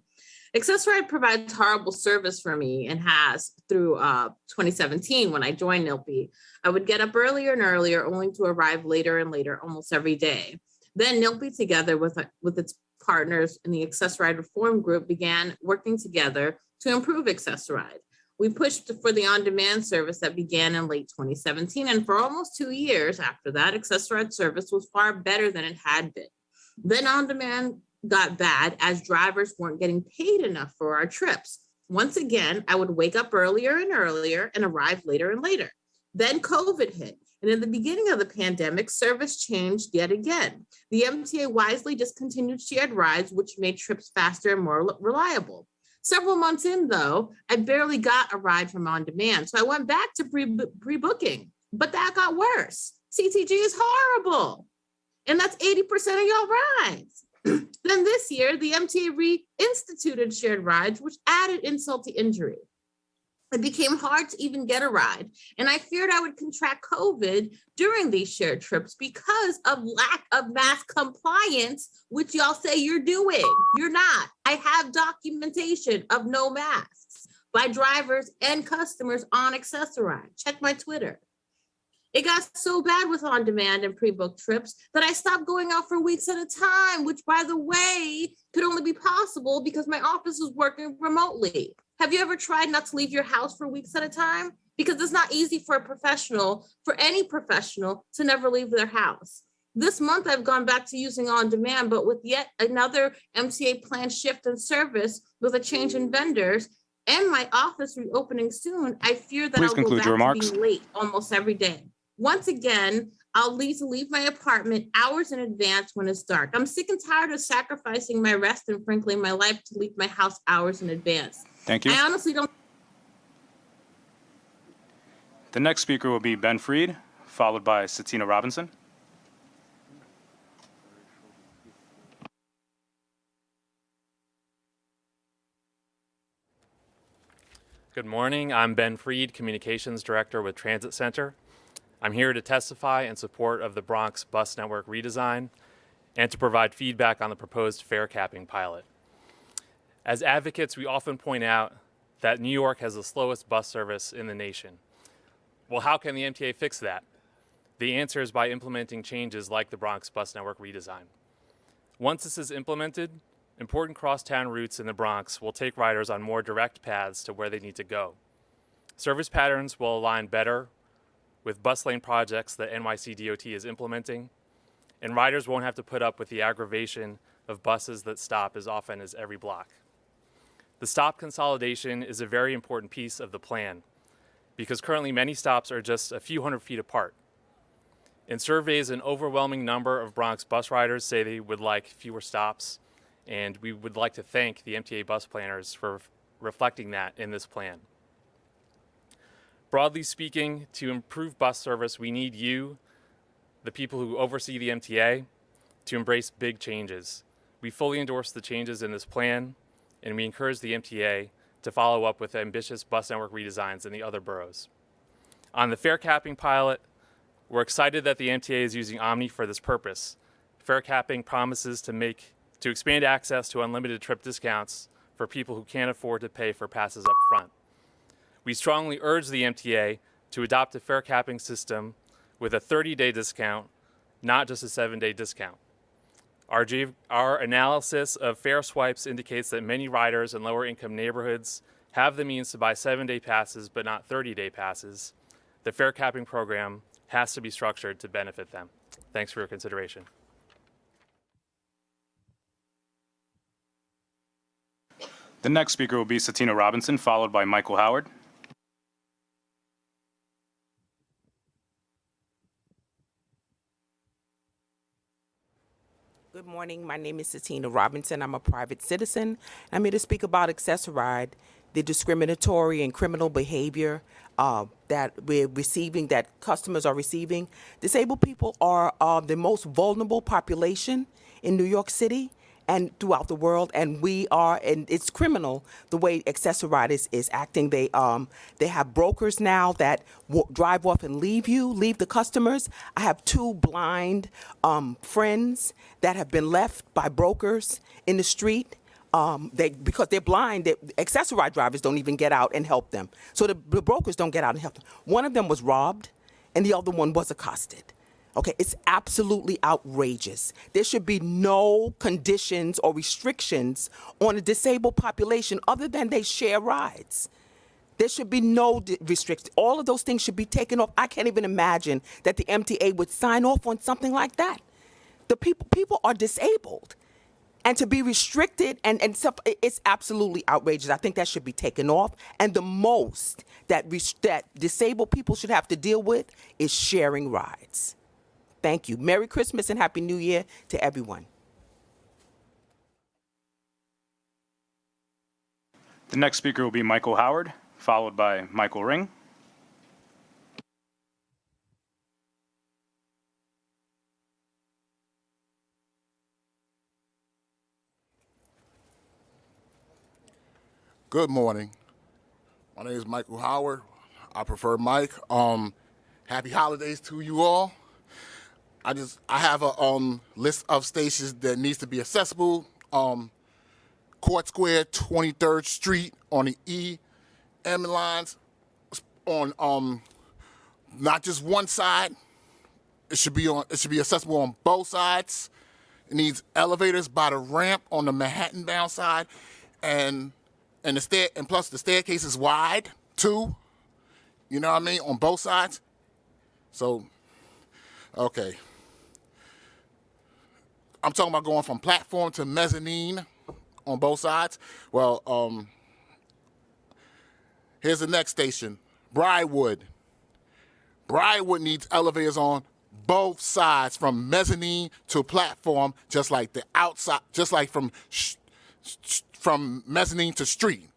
[SPEAKER 16] Accessoride provides horrible service for me and has through 2017 when I joined NILPE. I would get up earlier and earlier, only to arrive later and later almost every day. Then NILPE, together with its partners in the Accessoride Reform Group, began working together to improve Accessoride. We pushed for the on-demand service that began in late 2017, and for almost 2 years after that, Accessoride service was far better than it had been. Then on-demand got bad as drivers weren't getting paid enough for our trips. Once again, I would wake up earlier and earlier and arrive later and later. Then COVID hit. And in the beginning of the pandemic, service changed yet again. The MTA wisely discontinued shared rides, which made trips faster and more reliable. Several months in, though, I barely got a ride from on demand. So I went back to pre-booking, but that got worse. CTG is horrible. And that's 80% of y'all rides. Then this year, the MTA reinstituted shared rides, which added insult to injury. It became hard to even get a ride, and I feared I would contract COVID during these shared trips because of lack of mask compliance, which y'all say you're doing. You're not. I have documentation of no masks by drivers and customers on Accessoride. Check my Twitter. It got so bad with on-demand and pre-booked trips that I stopped going out for weeks at a time, which, by the way, could only be possible because my office was working remotely. Have you ever tried not to leave your house for weeks at a time? Because it's not easy for a professional, for any professional, to never leave their house. This month, I've gone back to using on-demand, but with yet another MTA planned shift in service with a change in vendors and my office reopening soon, I fear that I'll go back to being late almost every day. Once again, I'll need to leave my apartment hours in advance when it's dark. I'm sick and tired of sacrificing my rest and frankly my life to leave my house hours in advance.
[SPEAKER 1] Thank you.
[SPEAKER 16] I honestly don't.
[SPEAKER 1] The next speaker will be Ben Freed, followed by Satina Robinson.
[SPEAKER 17] Good morning. I'm Ben Freed, Communications Director with Transit Center. I'm here to testify in support of the Bronx bus network redesign and to provide feedback on the proposed fare capping pilot. As advocates, we often point out that New York has the slowest bus service in the nation. Well, how can the MTA fix that? The answer is by implementing changes like the Bronx bus network redesign. Once this is implemented, important crosstown routes in the Bronx will take riders on more direct paths to where they need to go. Service patterns will align better with bus lane projects that NYC DOT is implementing, and riders won't have to put up with the aggravation of buses that stop as often as every block. The stop consolidation is a very important piece of the plan because currently many stops are just a few hundred feet apart. In surveys, an overwhelming number of Bronx bus riders say they would like fewer stops, and we would like to thank the MTA bus planners for reflecting that in this plan. Broadly speaking, to improve bus service, we need you, the people who oversee the MTA, to embrace big changes. We fully endorse the changes in this plan, and we encourage the MTA to follow up with ambitious bus network redesigns in the other boroughs. On the fare capping pilot, we're excited that the MTA is using Omni for this purpose. Fare capping promises to expand access to unlimited trip discounts for people who can't afford to pay for passes up front. We strongly urge the MTA to adopt a fare capping system with a 30-day discount, not just a 7-day discount. Our analysis of fare swipes indicates that many riders in lower income neighborhoods have the means to buy 7-day passes but not 30-day passes. The fare capping program has to be structured to benefit them. Thanks for your consideration.
[SPEAKER 1] The next speaker will be Satina Robinson, followed by Michael Howard.
[SPEAKER 18] Good morning. My name is Satina Robinson. I'm a private citizen. I'm here to speak about Accessoride, the discriminatory and criminal behavior that we're receiving, that customers are receiving. Disabled people are the most vulnerable population in New York City and throughout the world, and it's criminal the way Accessoride is acting. They have brokers now that drive off and leave the customers. I have 2 blind friends that have been left by brokers in the street Because they're blind, accessory ride drivers don't even get out and help them. So the brokers don't get out and help them. One of them was robbed, and the other one was accosted. Okay, it's absolutely outrageous. There should be no conditions or restrictions on a disabled population other than they share rides. There should be no restrictions. All of those things should be taken off. I can't even imagine that the MTA would sign off on something like that. The people are disabled. And to be restricted and stuff, it's absolutely outrageous. I think that should be taken off. And the most that disabled people should have to deal with is sharing rides. Thank you. Merry Christmas and Happy New Year to everyone.
[SPEAKER 1] The next speaker will be Michael Howard, followed by Michael Ring.
[SPEAKER 19] Good morning. My name is Michael Howard. I prefer Mike. Happy holidays to you all. I have a list of stations that needs to be accessible. Court Square, 23rd Street on the E, M lines on not just one side. It should be accessible on both sides. It needs elevators by the ramp on the Manhattan bound side, and plus the staircase is wide too. You know what I mean, on both sides. So, okay. I'm talking about going from platform to mezzanine on both sides. Well, here's the next station, Briarwood. Briarwood needs elevators on both sides, from mezzanine to platform, just like the outside, just like from mezzanine to street.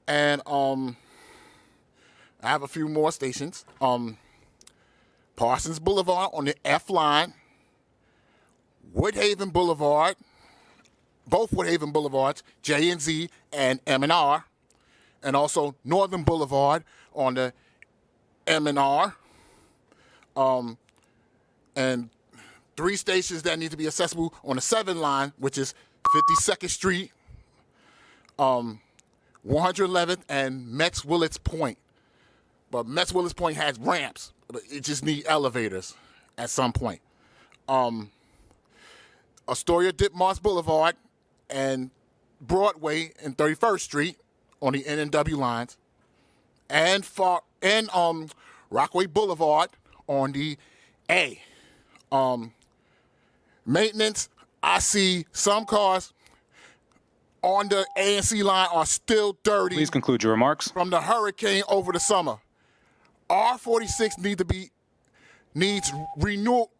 [SPEAKER 19] And I have a few more stations. Parsons Boulevard on the F line, Woodhaven Boulevard, both Woodhaven Boulevards, J and Z and M&R, and also Northern Boulevard on the M&R, and 3 stations that need to be accessible on the 7 line, which is 52nd Street, 111th, and Metz Willets Point. But Metz Willets Point has ramps, but it just needs elevators at some point. Astoria Ditmars Boulevard and Broadway and 31st Street on the N&W lines, and Rockaway Boulevard on the A. Maintenance, I see some cars on the A and C line are still dirty.
[SPEAKER 1] Please conclude your remarks.
[SPEAKER 19] From the hurricane over the summer. R46 needs renewable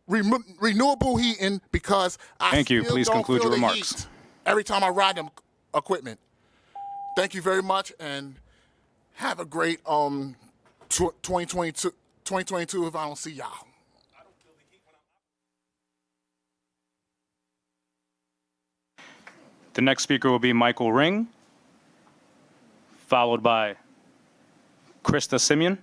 [SPEAKER 19] heating because
[SPEAKER 1] Thank you. Please
[SPEAKER 19] don't
[SPEAKER 1] conclude
[SPEAKER 19] feel
[SPEAKER 1] your
[SPEAKER 19] the
[SPEAKER 1] remarks.
[SPEAKER 19] heat every time I ride them equipment. Thank you very much, and have a great 2022 if I don't see y'all.
[SPEAKER 1] The next speaker will be Michael Ring, followed by Krista Simeon.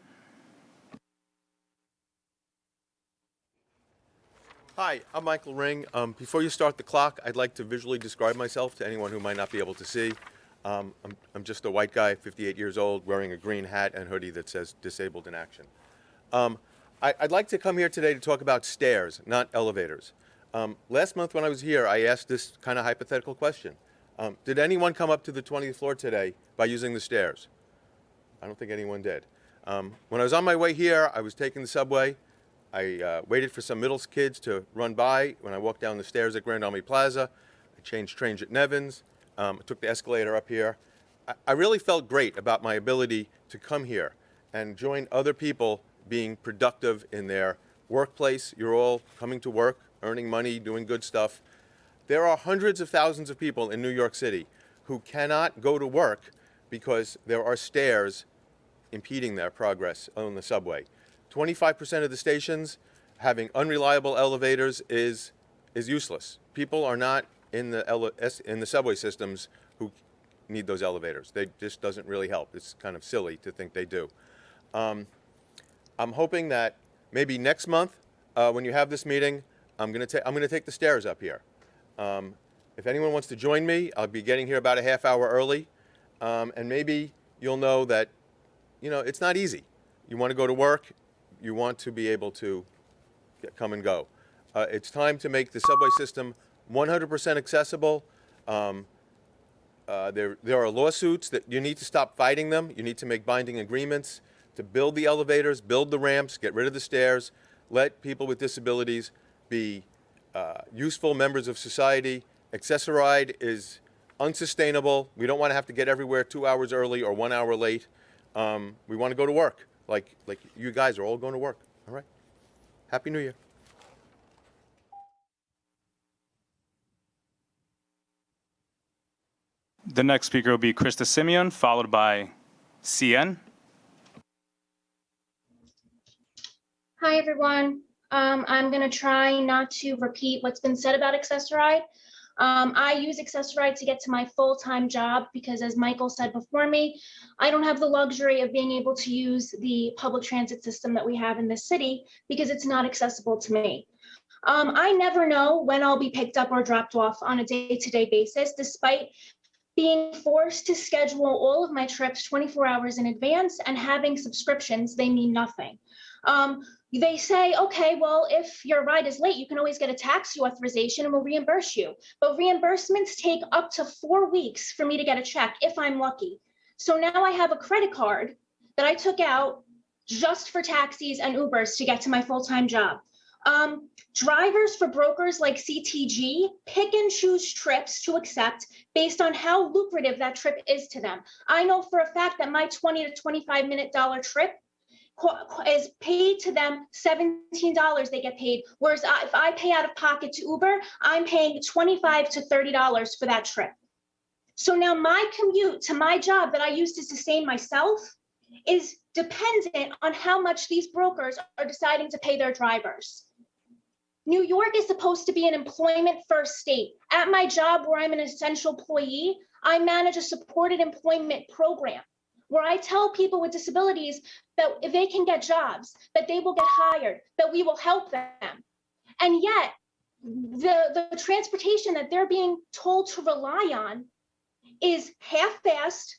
[SPEAKER 20] Hi, I'm Michael Ring. Before you start the clock, I'd like to visually describe myself to anyone who might not be able to see. I'm just a white guy, 58 years old, wearing a green hat and hoodie that says Disabled in Action. I'd like to come here today to talk about stairs, not elevators. Last month when I was here, I asked this kind of hypothetical question. Did anyone come up to the 20th floor today by using the stairs? I don't think anyone did. When I was on my way here, I was taking the subway. I waited for some middle kids to run by. When I walked down the stairs at Grand Army Plaza, I changed trains at Nevins. I took the escalator up here. I really felt great about my ability to come here and join other people being productive in their workplace. You're all coming to work, earning money, doing good stuff. There are hundreds of thousands of people in New York City who cannot go to work because there are stairs impeding their progress on the subway. 25% of the stations having unreliable elevators is useless. People are not in the subway systems who need those elevators. They just doesn't really help. It's kind of silly to think they do. I'm hoping that maybe next month when you have this meeting, I'm going to take the stairs up here. If anyone wants to join me, I'll be getting here about a half hour early. And maybe you'll know that, it's not easy. You want to go to work. You want to be able to come and go. It's time to make the subway system 100% accessible. There are lawsuits that you need to stop fighting them. You need to make binding agreements to build the elevators, build the ramps, get rid of the stairs, let people with disabilities be useful members of society. Accessoride is unsustainable. We don't want to have to get everywhere 2 hours early or 1 hour late. We want to go to work, like you guys are all going to work. All right. Happy New Year.
[SPEAKER 1] The next speaker will be Krista Simeon, followed by CN.
[SPEAKER 21] Hi, everyone. I'm going to try not to repeat what's been said about Accessoride. I use Accessoride to get to my full-time job because, as Michael said before me, I don't have the luxury of being able to use the public transit system that we have in this city because it's not accessible to me. I never know when I'll be picked up or dropped off on a day-to-day basis, despite being forced to schedule all of my trips 24 hours in advance and having subscriptions. They mean nothing. They say, okay, well, if your ride is late, you can always get a taxi authorization and we'll reimburse you. But reimbursements take up to 4 weeks for me to get a check if I'm lucky. So now I have a credit card that I took out just for taxis and Ubers to get to my full-time job. Drivers for brokers like CTG pick and choose trips to accept based on how lucrative that trip is to them. I know for a fact that my 20 to $25 trip is paid to them $17 they get paid, whereas if I pay out of pocket to Uber, I'm paying $25 to $30 for that trip. So now my commute to my job that I use to sustain myself is dependent on how much these brokers are deciding to pay their drivers. New York is supposed to be an employment first state. At my job where I'm an essential employee, I manage a supported employment program where I tell people with disabilities that if they can get jobs, that they will get hired, that we will help them. And yet the transportation that they're being told to rely on is half-assed,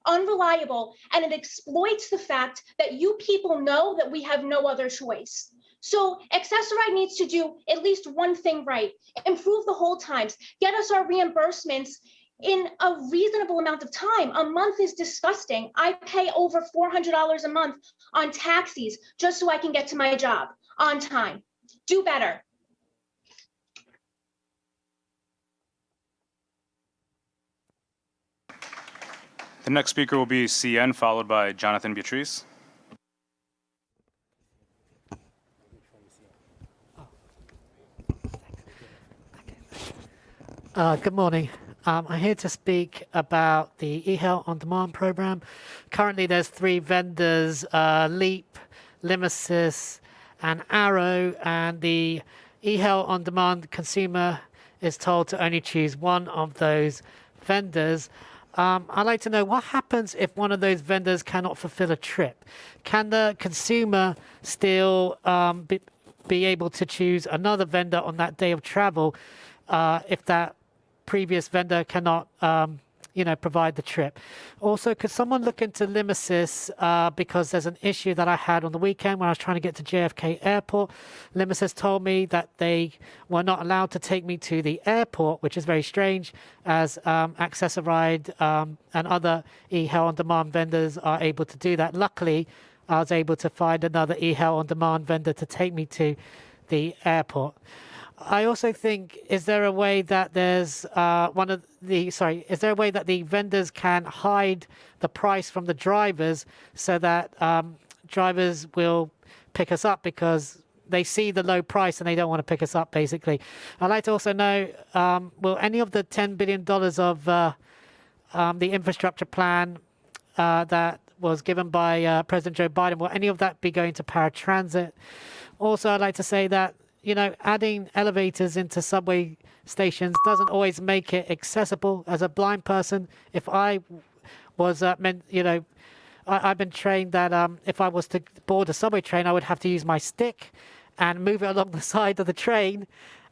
[SPEAKER 21] unreliable, and it exploits the fact that you people know that we have no other choice. So Accessoride needs to do at least one thing right: improve the hold times, get us our reimbursements in a reasonable amount of time. A month is disgusting. I pay over $400 a month on taxis just so I can get to my job on time. Do better.
[SPEAKER 1] The next speaker will be CN, followed by Jonathan Beatrice.
[SPEAKER 22] Good morning. I'm here to speak about the eHealth On Demand program. Currently, there's 3 vendors, Leap, Limasis, and Arrow, and the eHealth On Demand consumer is told to only choose one of those vendors. I'd like to know what happens if one of those vendors cannot fulfill a trip. Can the consumer still be able to choose another vendor on that day of travel if that previous vendor cannot provide the trip? Also, could someone look into Limasis because there's an issue that I had on the weekend when I was trying to get to JFK Airport. Limasis told me that they were not allowed to take me to the airport, which is very strange, as Accessoride and other eHealth On Demand vendors are able to do that. Luckily, I was able to find another eHealth On Demand vendor to take me to the airport. I also think, is there a way that there's is there a way that the vendors can hide the price from the drivers so that drivers will pick us up because they see the low price and they don't want to pick us up, basically? I'd like to also know, will any of the $10 billion of the infrastructure plan that was given by President Joe Biden, will any of that be going to paratransit? Also, I'd like to say that adding elevators into subway stations doesn't always make it accessible. As a blind person, if I was I've been trained that if I was to board a subway train, I would have to use my stick and move it along the side of the train.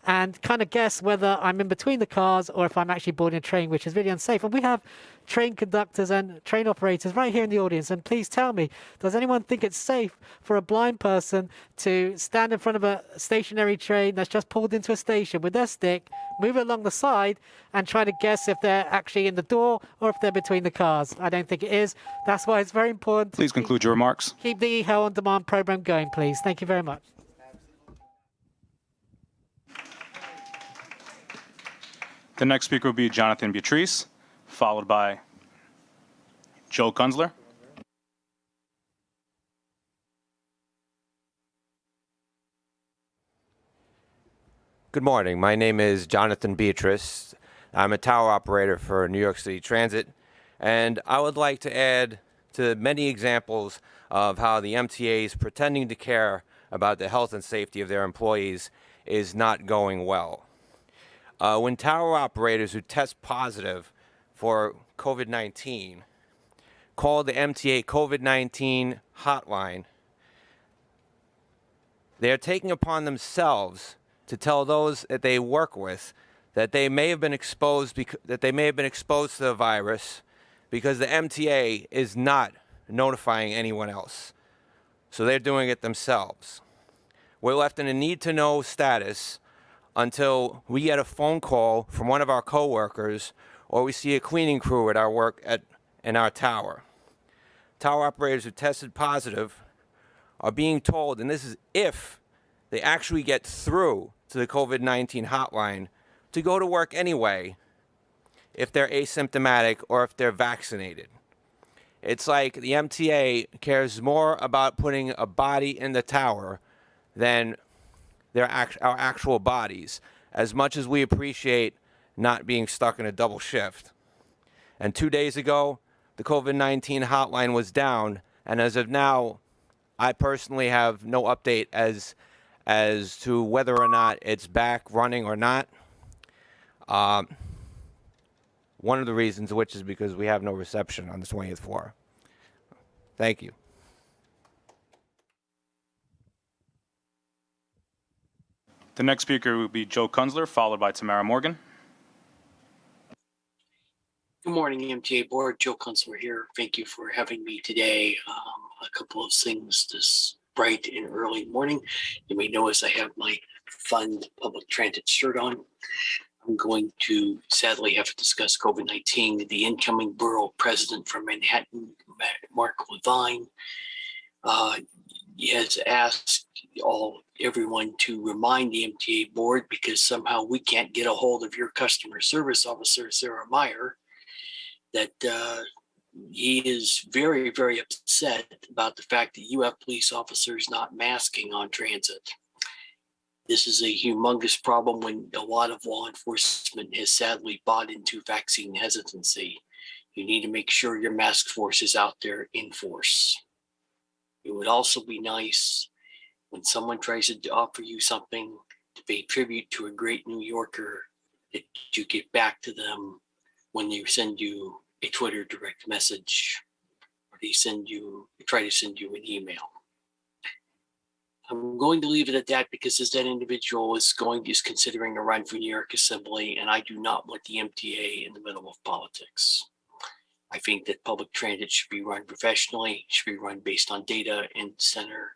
[SPEAKER 22] and kind of guess whether I'm in between the cars or if I'm actually boarding a train, which is really unsafe. And we have train conductors and train operators right here in the audience. And please tell me, does anyone think it's safe for a blind person to stand in front of a stationary train that's just pulled into a station with their stick, move it along the side, and try to guess if they're actually in the door or if they're between the cars? I don't think it is. That's why it's very important.
[SPEAKER 1] Please conclude your remarks.
[SPEAKER 22] Keep the e-Health on Demand program going, please. Thank you very much.
[SPEAKER 1] The next speaker will be Jonathan Beatrice, followed by Joe Kunzler.
[SPEAKER 3] Good morning. My name is Jonathan Beatrice. I'm a tower operator for New York City Transit, and I would like to add to many examples of how the MTA's pretending to care about the health and safety of their employees is not going well. When tower operators who test positive for COVID-19 call the MTA COVID-19 hotline, they are taking upon themselves to tell those that they work with that they may have been exposed to the virus because the MTA is not notifying anyone else. So they're doing it themselves. We're left in a need-to-know status until we get a phone call from one of our coworkers or we see a cleaning crew at our work in our tower. Tower operators who tested positive are being told, and this is if they actually get through to the COVID-19 hotline, to go to work anyway if they're asymptomatic or if they're vaccinated. It's like the MTA cares more about putting a body in the tower than our actual bodies, as much as we appreciate not being stuck in a double shift. And 2 days ago, the COVID-19 hotline was down, and as of now, I personally have no update as to whether or not it's back running or not. One of the reasons which is because we have no reception on the 20th floor. Thank you.
[SPEAKER 1] The next speaker will be Joe Kunzler, followed by Tamara Morgan.
[SPEAKER 5] Good morning, MTA Board. Joe Kunzler here. Thank you for having me today. A couple of things this bright and early morning. You may notice I have my fun public transit shirt on. I'm going to sadly have to discuss COVID-19. The incoming borough president from Manhattan, Mark Levine, has asked everyone to remind the MTA board, because somehow we can't get a hold of your customer service officer, Sarah Meyer, that he is very, very upset about the fact that you have police officers not masking on transit. This is a humongous problem when a lot of law enforcement has sadly bought into vaccine hesitancy. You need to make sure your mask force is out there in force. It would also be nice when someone tries to offer you something to pay tribute to a great New Yorker, that you get back to them when they send you a Twitter direct message, or they try to send you an email. I'm going to leave it at that, because as that individual is considering a run for New York Assembly, and I do not want the MTA in the middle of politics. I think that public transit should be run professionally, should be run based on data, and center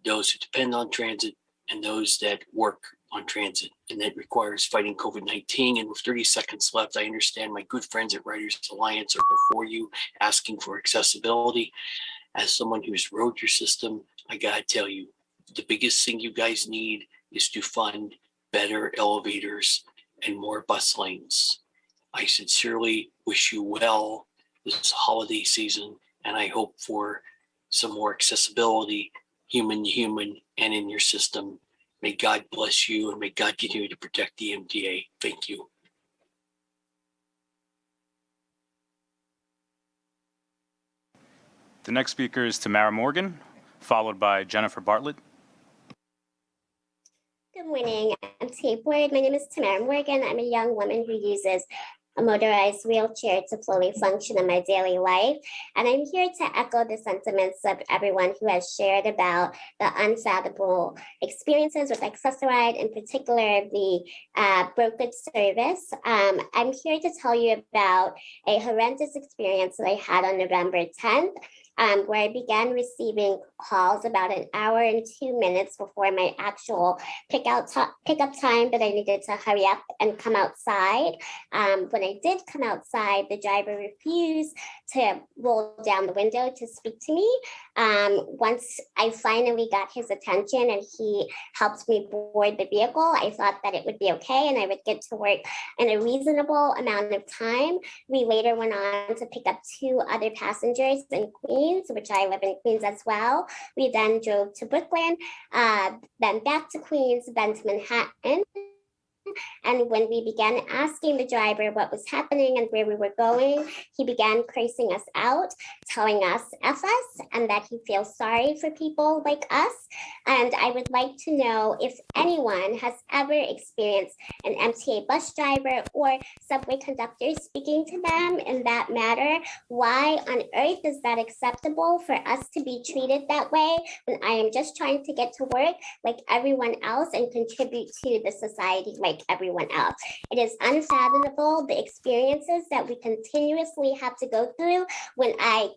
[SPEAKER 5] those who depend on transit and those that work on transit, and that requires fighting COVID-19. And with 30 seconds left, I understand my good friends at Writers Alliance are before you asking for accessibility. As someone who's rode your system, I gotta tell you, the biggest thing you guys need is to fund better elevators and more bus lanes. I sincerely wish you well this holiday season, and I hope for some more accessibility, human to human, and in your system. May God bless you, and may God continue to protect the MTA. Thank you.
[SPEAKER 1] The next speaker is Tamara Morgan, followed by Jennifer Bartlett.
[SPEAKER 23] Good morning, MTA Board. My name is Tamara Morgan. I'm a young woman who uses
[SPEAKER 2] a motorized wheelchair to fully function in my daily life. And I'm here to echo the sentiments of everyone who has shared about the unfathomable experiences with Accessoride, in particular the brokerage service. I'm here to tell you about a horrendous experience that I had on November 10th. Where I began receiving calls about an hour and 2 minutes before my actual pickup time, but I needed to hurry up and come outside. When I did come outside, the driver refused to roll down the window to speak to me. Once I finally got his attention and he helped me board the vehicle, I thought that it would be okay and I would get to work in a reasonable amount of time. We later went on to pick up 2 other passengers in Queens, which I live in Queens as well. We then drove to Brooklyn, then back to Queens, then to Manhattan. And when we began asking the driver what was happening and where we were going, he began cursing us out, telling us F us, and that he feels sorry for people like us. And I would like to know if anyone has ever experienced an MTA bus driver or subway conductor speaking to them in that manner. Why on earth is that acceptable for us to be treated that way when I am just trying to get to work like everyone else and contribute to the society like everyone else? It is unfathomable the experiences that we continuously have to go through when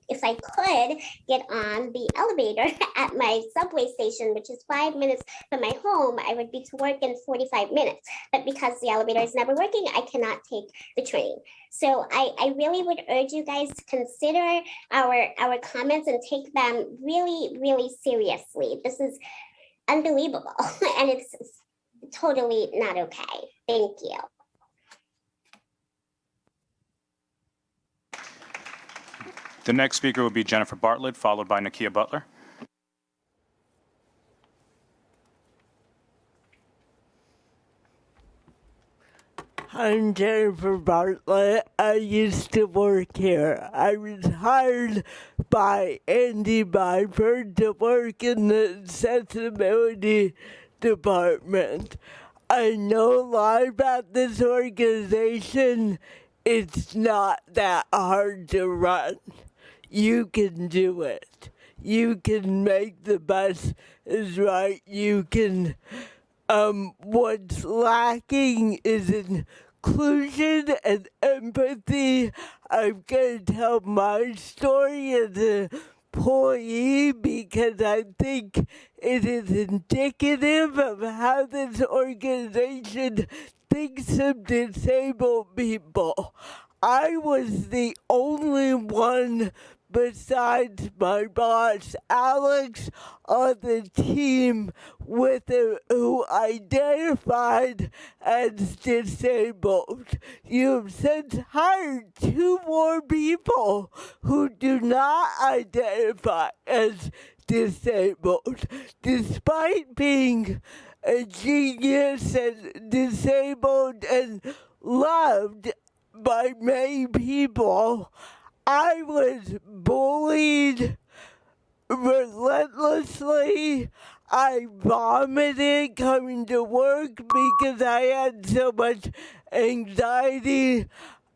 [SPEAKER 2] if I could get on the elevator at my subway station, which is 5 minutes from my home, I would be to work in 45 minutes. But because the elevator is never working, I cannot take the train. So I really would urge you guys to consider our comments and take them really, really seriously. This is unbelievable and it's totally not okay. Thank you.
[SPEAKER 1] The next speaker will be Jennifer Bartlett, followed by Nakia Butler.
[SPEAKER 6] I'm Jennifer Bartlett. I used to work here. I was hired by Andy Byford to work in the accessibility department. I know a lot about this organization. It's not that hard to run. You can do it. You can make the buses right. You can, what's lacking is inclusion and empathy. I'm gonna tell my story as an employee because I think it is indicative of how this organization thinks of disabled people. I was the only one besides my boss, Alex, on the team who identified as disabled. You've since hired 2 more people who do not identify as disabled, despite being a genius and disabled and loved by many people. I was bullied relentlessly. I vomited coming to work because I had so much anxiety.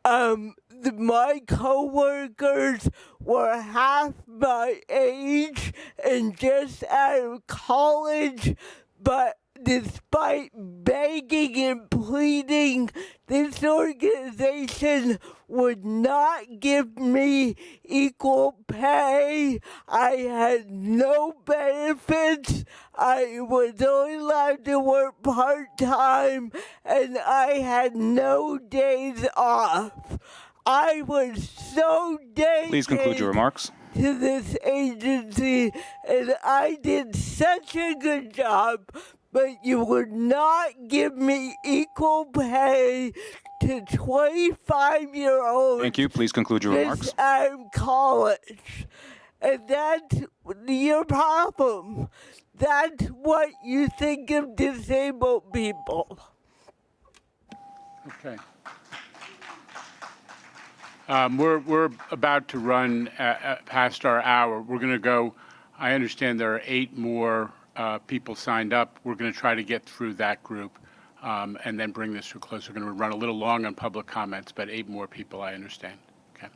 [SPEAKER 6] My coworkers were half my age and just out of college, but despite begging and pleading, this organization would not give me equal pay. I had no benefits. I was only allowed to work part-time, and I had no days off. I was so dedicated.
[SPEAKER 1] Please conclude your remarks.
[SPEAKER 6] To this agency, and I did such a good job, but you would not give me equal pay to 25-year-olds.
[SPEAKER 1] Thank you. Please conclude your remarks.
[SPEAKER 6] Just out of college. And that's your problem. That's what you think of disabled people.
[SPEAKER 23] Okay. We're about to run past our hour. We're going to go. I understand there are 8 more people signed up. We're going to try to get through that group. and then bring this to a close. We're going to run a little long on public comments, but 8 more people, I understand. Okay.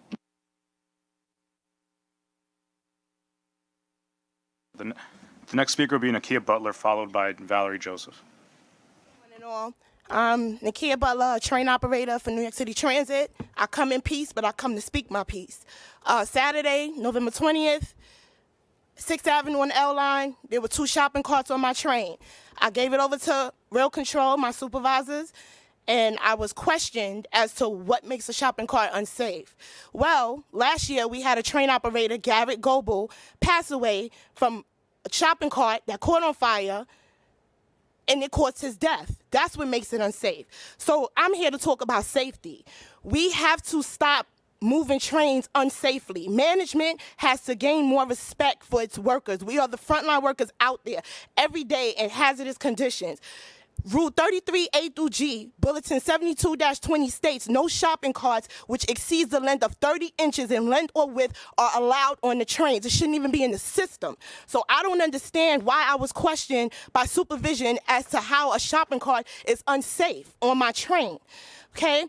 [SPEAKER 1] The next speaker will be Nakia Butler, followed by Valerie Joseph.
[SPEAKER 4] And all. I'm Nakia Butler, a train operator for New York City Transit. I come in peace, but I come to speak my piece. Saturday, November 20th, 6th Avenue on the L line, there were 2 shopping carts on my train. I gave it over to Rail Control, my supervisors, and I was questioned as to what makes a shopping cart unsafe. Well, last year we had a train operator, Garrett Goebel, pass away from a shopping cart that caught on fire, and it caused his death. That's what makes it unsafe. So I'm here to talk about safety. We have to stop moving trains unsafely. Management has to gain more respect for its workers. We are the frontline workers out there every day in hazardous conditions. Rule 33A through G, Bulletin 72-20 states no shopping carts which exceeds the length of 30 inches in length or width are allowed on the trains. It shouldn't even be in the system. So I don't understand why I was questioned by supervision as to how a shopping cart is unsafe on my train, okay?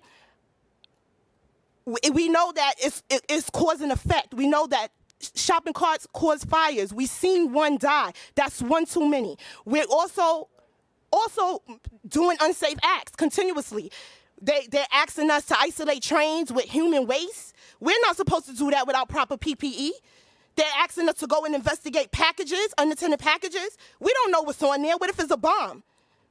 [SPEAKER 4] We know that it's cause and effect. We know that shopping carts cause fires. We've seen one die. That's one too many. We're also doing unsafe acts continuously. They're asking us to isolate trains with human waste. We're not supposed to do that without proper PPE. They're asking us to go and investigate packages, unattended packages. We don't know what's on there. What if it's a bomb?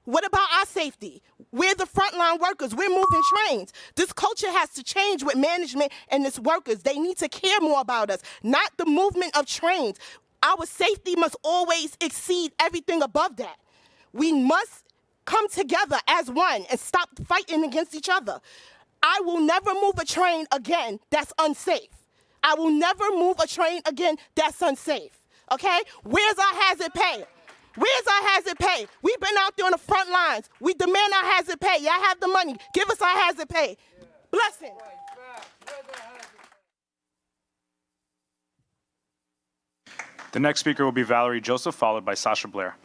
[SPEAKER 4] What about our safety? We're the frontline workers. We're moving trains. This culture has to change with management and its workers. They need to care more about us, not the movement of trains. Our safety must always exceed everything above that. We must come together as one and stop fighting against each other. I will never move a train again that's unsafe. I will never move a train again that's unsafe, okay? Where's our hazard pay? Where's our hazard pay? We've been out there on the front lines. We demand our hazard pay. Y'all have the money. Give us our hazard pay. Blessing.
[SPEAKER 1] The next speaker will be Valerie Joseph, followed by Sasha Blair.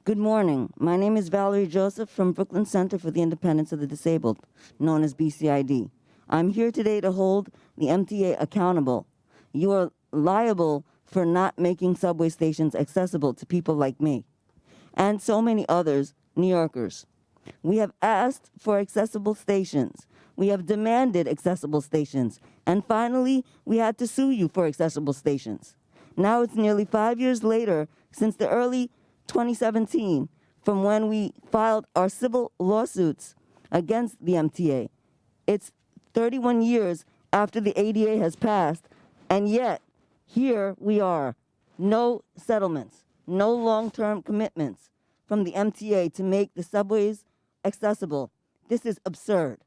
[SPEAKER 7] Good morning. My name is Valerie Joseph from Brooklyn Center for the Independence of the Disabled, known as BCID. I'm here today to hold the MTA accountable. You are liable for not making subway stations accessible to people like me and so many others, New Yorkers. We have asked for accessible stations. We have demanded accessible stations. And finally, we had to sue you for accessible stations. Now it's nearly 5 years later since the early 2017 from when we filed our civil lawsuits against the MTA. It's 31 years after the ADA has passed, and yet here we are. No settlements, no long-term commitments from the MTA to make the subways accessible. This is absurd.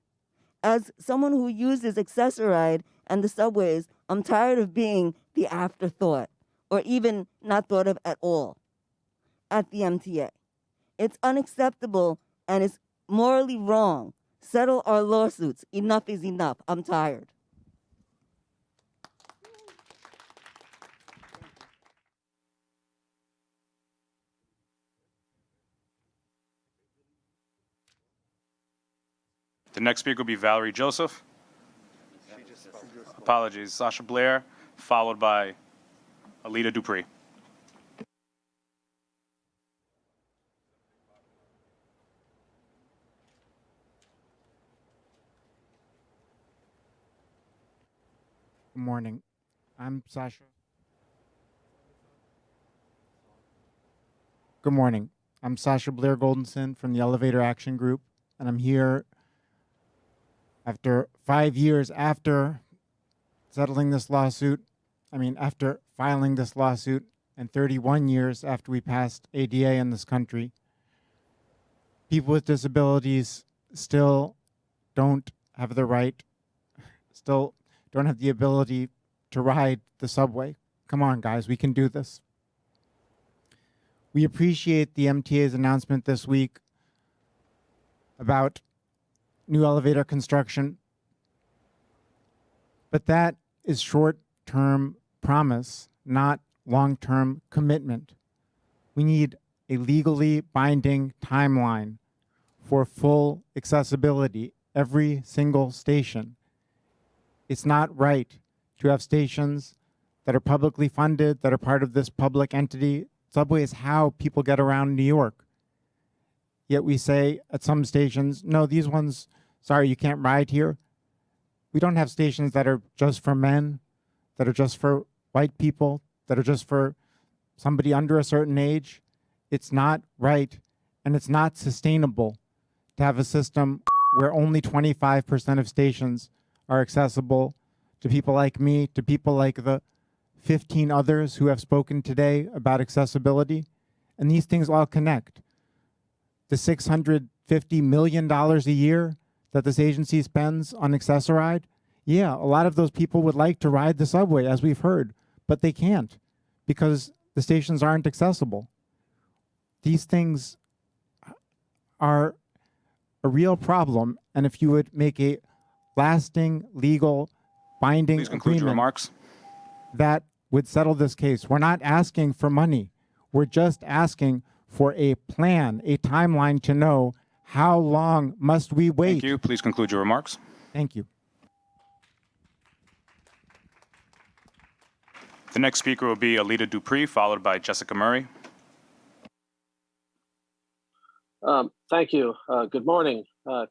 [SPEAKER 7] As someone who uses Access-a-Ride and the subways, I'm tired of being the afterthought, or even not thought of at all at the MTA. It's unacceptable and it's morally wrong. Settle our lawsuits. Enough is enough. I'm tired.
[SPEAKER 1] The next speaker will be Valerie Joseph. Apologies, Sasha Blair, followed by Alita Dupree.
[SPEAKER 8] Good morning. I'm Sasha. Good morning. I'm Sasha Blair Goldenson from the Elevator Action Group, and I'm here after 5 years after settling this lawsuit. After filing this lawsuit, and 31 years after we passed ADA in this country. People with disabilities still don't have the right, still don't have the ability to ride the subway. Come on, guys, we can do this. We appreciate the MTA's announcement this week about new elevator construction, but that is short-term promise, not long-term commitment. We need a legally binding timeline for full accessibility, every single station. It's not right to have stations that are publicly funded, that are part of this public entity. Subway is how people get around New York. Yet we say at some stations, no, these ones, sorry, you can't ride here. We don't have stations that are just for men, that are just for white people, that are just for somebody under a certain age. It's not right, and it's not sustainable to have a system where only 25% of stations are accessible to people like me, to people like the 15 others who have spoken today about accessibility. And these things all connect. The $650 million a year that this agency spends on Access-a-Ride, yeah, a lot of those people would like to ride the subway, as we've heard, but they can't because the stations aren't accessible. These things are a real problem, and if you would make a lasting, legal, binding
[SPEAKER 1] Please conclude your
[SPEAKER 8] agreement,
[SPEAKER 1] remarks.
[SPEAKER 8] that would settle this case. We're not asking for money. We're just asking for a plan, a timeline to know how long must we wait.
[SPEAKER 1] Thank you. Please conclude your remarks.
[SPEAKER 8] Thank you.
[SPEAKER 1] The next speaker will be Alita Dupree, followed by Jessica Murray.
[SPEAKER 9] Thank you. Good morning,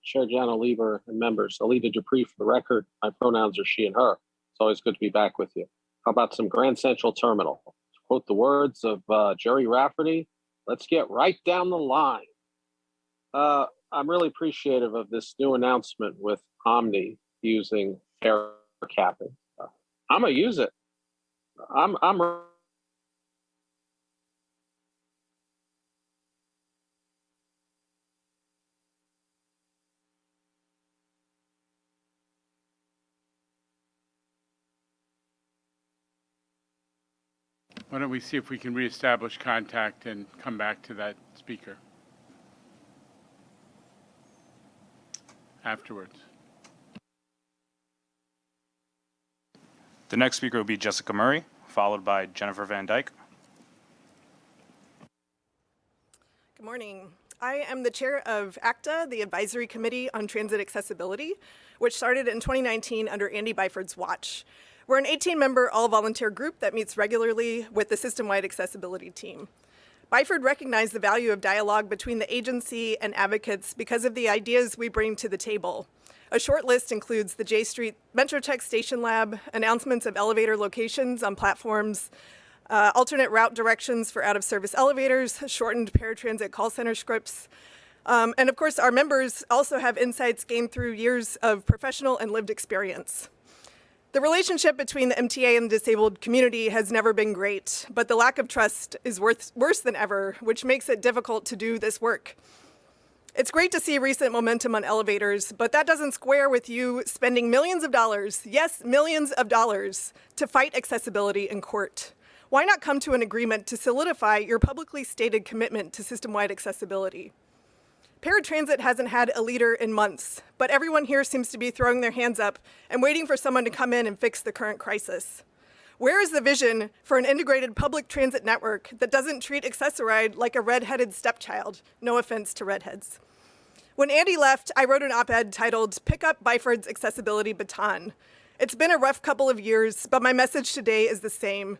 [SPEAKER 9] Chair Jano Lieber and members. Alita Dupree for the record. My pronouns are she and her. It's always good to be back with you. How about some Grand Central Terminal? To quote the words of Jerry Rafferty, let's get right down the line. I'm really appreciative of this new announcement with Omni using fare capping. I'm going to use it. I'm
[SPEAKER 23] Why don't we see if we can reestablish contact and come back to that speaker afterwards.
[SPEAKER 1] The next speaker will be Jessica Murray, followed by Jennifer Van Dyke.
[SPEAKER 10] Good morning. I am the chair of ACTA, the Advisory Committee on Transit Accessibility, which started in 2019 under Andy Byford's watch. We're an 18-member all-volunteer group that meets regularly with the system-wide accessibility team. Byford recognized the value of dialogue between the agency and advocates because of the ideas we bring to the table. A short list includes the J Street MetroTech Station Lab, announcements of elevator locations on platforms, alternate route directions for out-of-service elevators, shortened paratransit call center scripts, and of course our members also have insights gained through years of professional and lived experience. The relationship between the MTA and the disabled community has never been great, but the lack of trust is worse than ever, which makes it difficult to do this work. It's great to see recent momentum on elevators, but that doesn't square with you spending millions of dollars, yes, millions of dollars, to fight accessibility in court. Why not come to an agreement to solidify your publicly stated commitment to system-wide accessibility? Paratransit hasn't had a leader in months, but everyone here seems to be throwing their hands up and waiting for someone to come in and fix the current crisis. Where is the vision for an integrated public transit network that doesn't treat Access-a-Ride like a red-headed stepchild? No offense to redheads. When Andy left, I wrote an op-ed titled "Pick Up Byford's Accessibility Baton." It's been a rough couple of years, but my message today is the same.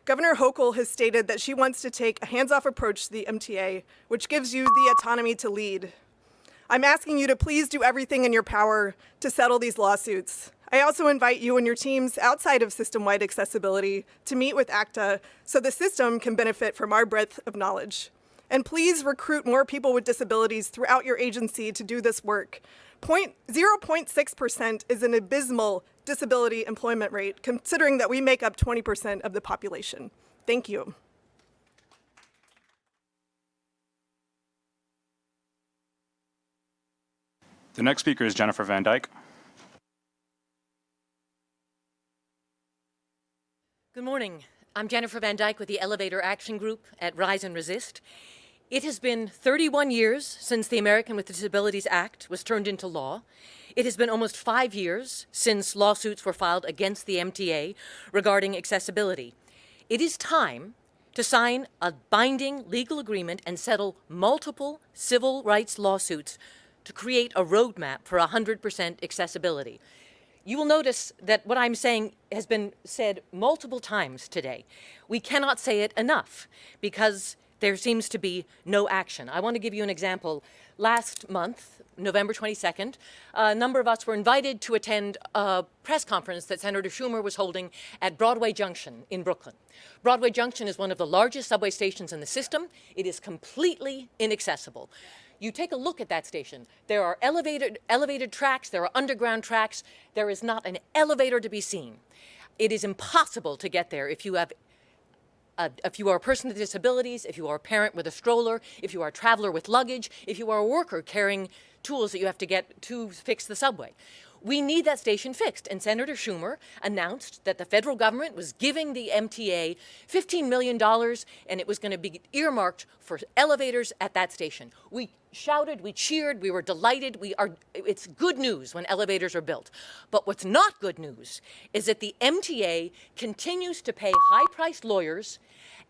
[SPEAKER 10] Governor Hochul has stated that she wants to take a hands-off approach to the MTA, which gives you the autonomy to lead. I'm asking you to please do everything in your power to settle these lawsuits. I also invite you and your teams outside of system-wide accessibility to meet with ACTA so the system can benefit from our breadth of knowledge. And please recruit more people with disabilities throughout your agency to do this work. 0.6% is an abysmal disability employment rate, considering that we make up 20% of the population. Thank you.
[SPEAKER 1] The next speaker is Jennifer Van Dyke.
[SPEAKER 11] Good morning. I'm Jennifer Van Dyke with the Elevator Action Group at Rise and Resist. It has been 31 years since the American with Disabilities Act was turned into law. It has been almost 5 years since lawsuits were filed against the MTA regarding accessibility. It is time to sign a binding legal agreement and settle multiple civil rights lawsuits to create a roadmap for 100% accessibility. You will notice that what I'm saying has been said multiple times today. We cannot say it enough because there seems to be no action. I want to give you an example. Last month, November 22nd, a number of us were invited to attend a press conference that Senator Schumer was holding at Broadway Junction in Brooklyn. Broadway Junction is one of the largest subway stations in the system. It is completely inaccessible. You take a look at that station. There are elevated tracks, there are underground tracks. There is not an elevator to be seen. It is impossible to get there if you are a person with disabilities, if you are a parent with a stroller, if you are a traveler with luggage, if you are a worker carrying tools that you have to get to fix the subway. We need that station fixed. And Senator Schumer announced that the federal government was giving the MTA $15 million and it was going to be earmarked for elevators at that station. We shouted, we cheered, we were delighted. It's good news when elevators are built. But what's not good news is that the MTA continues to pay high-priced lawyers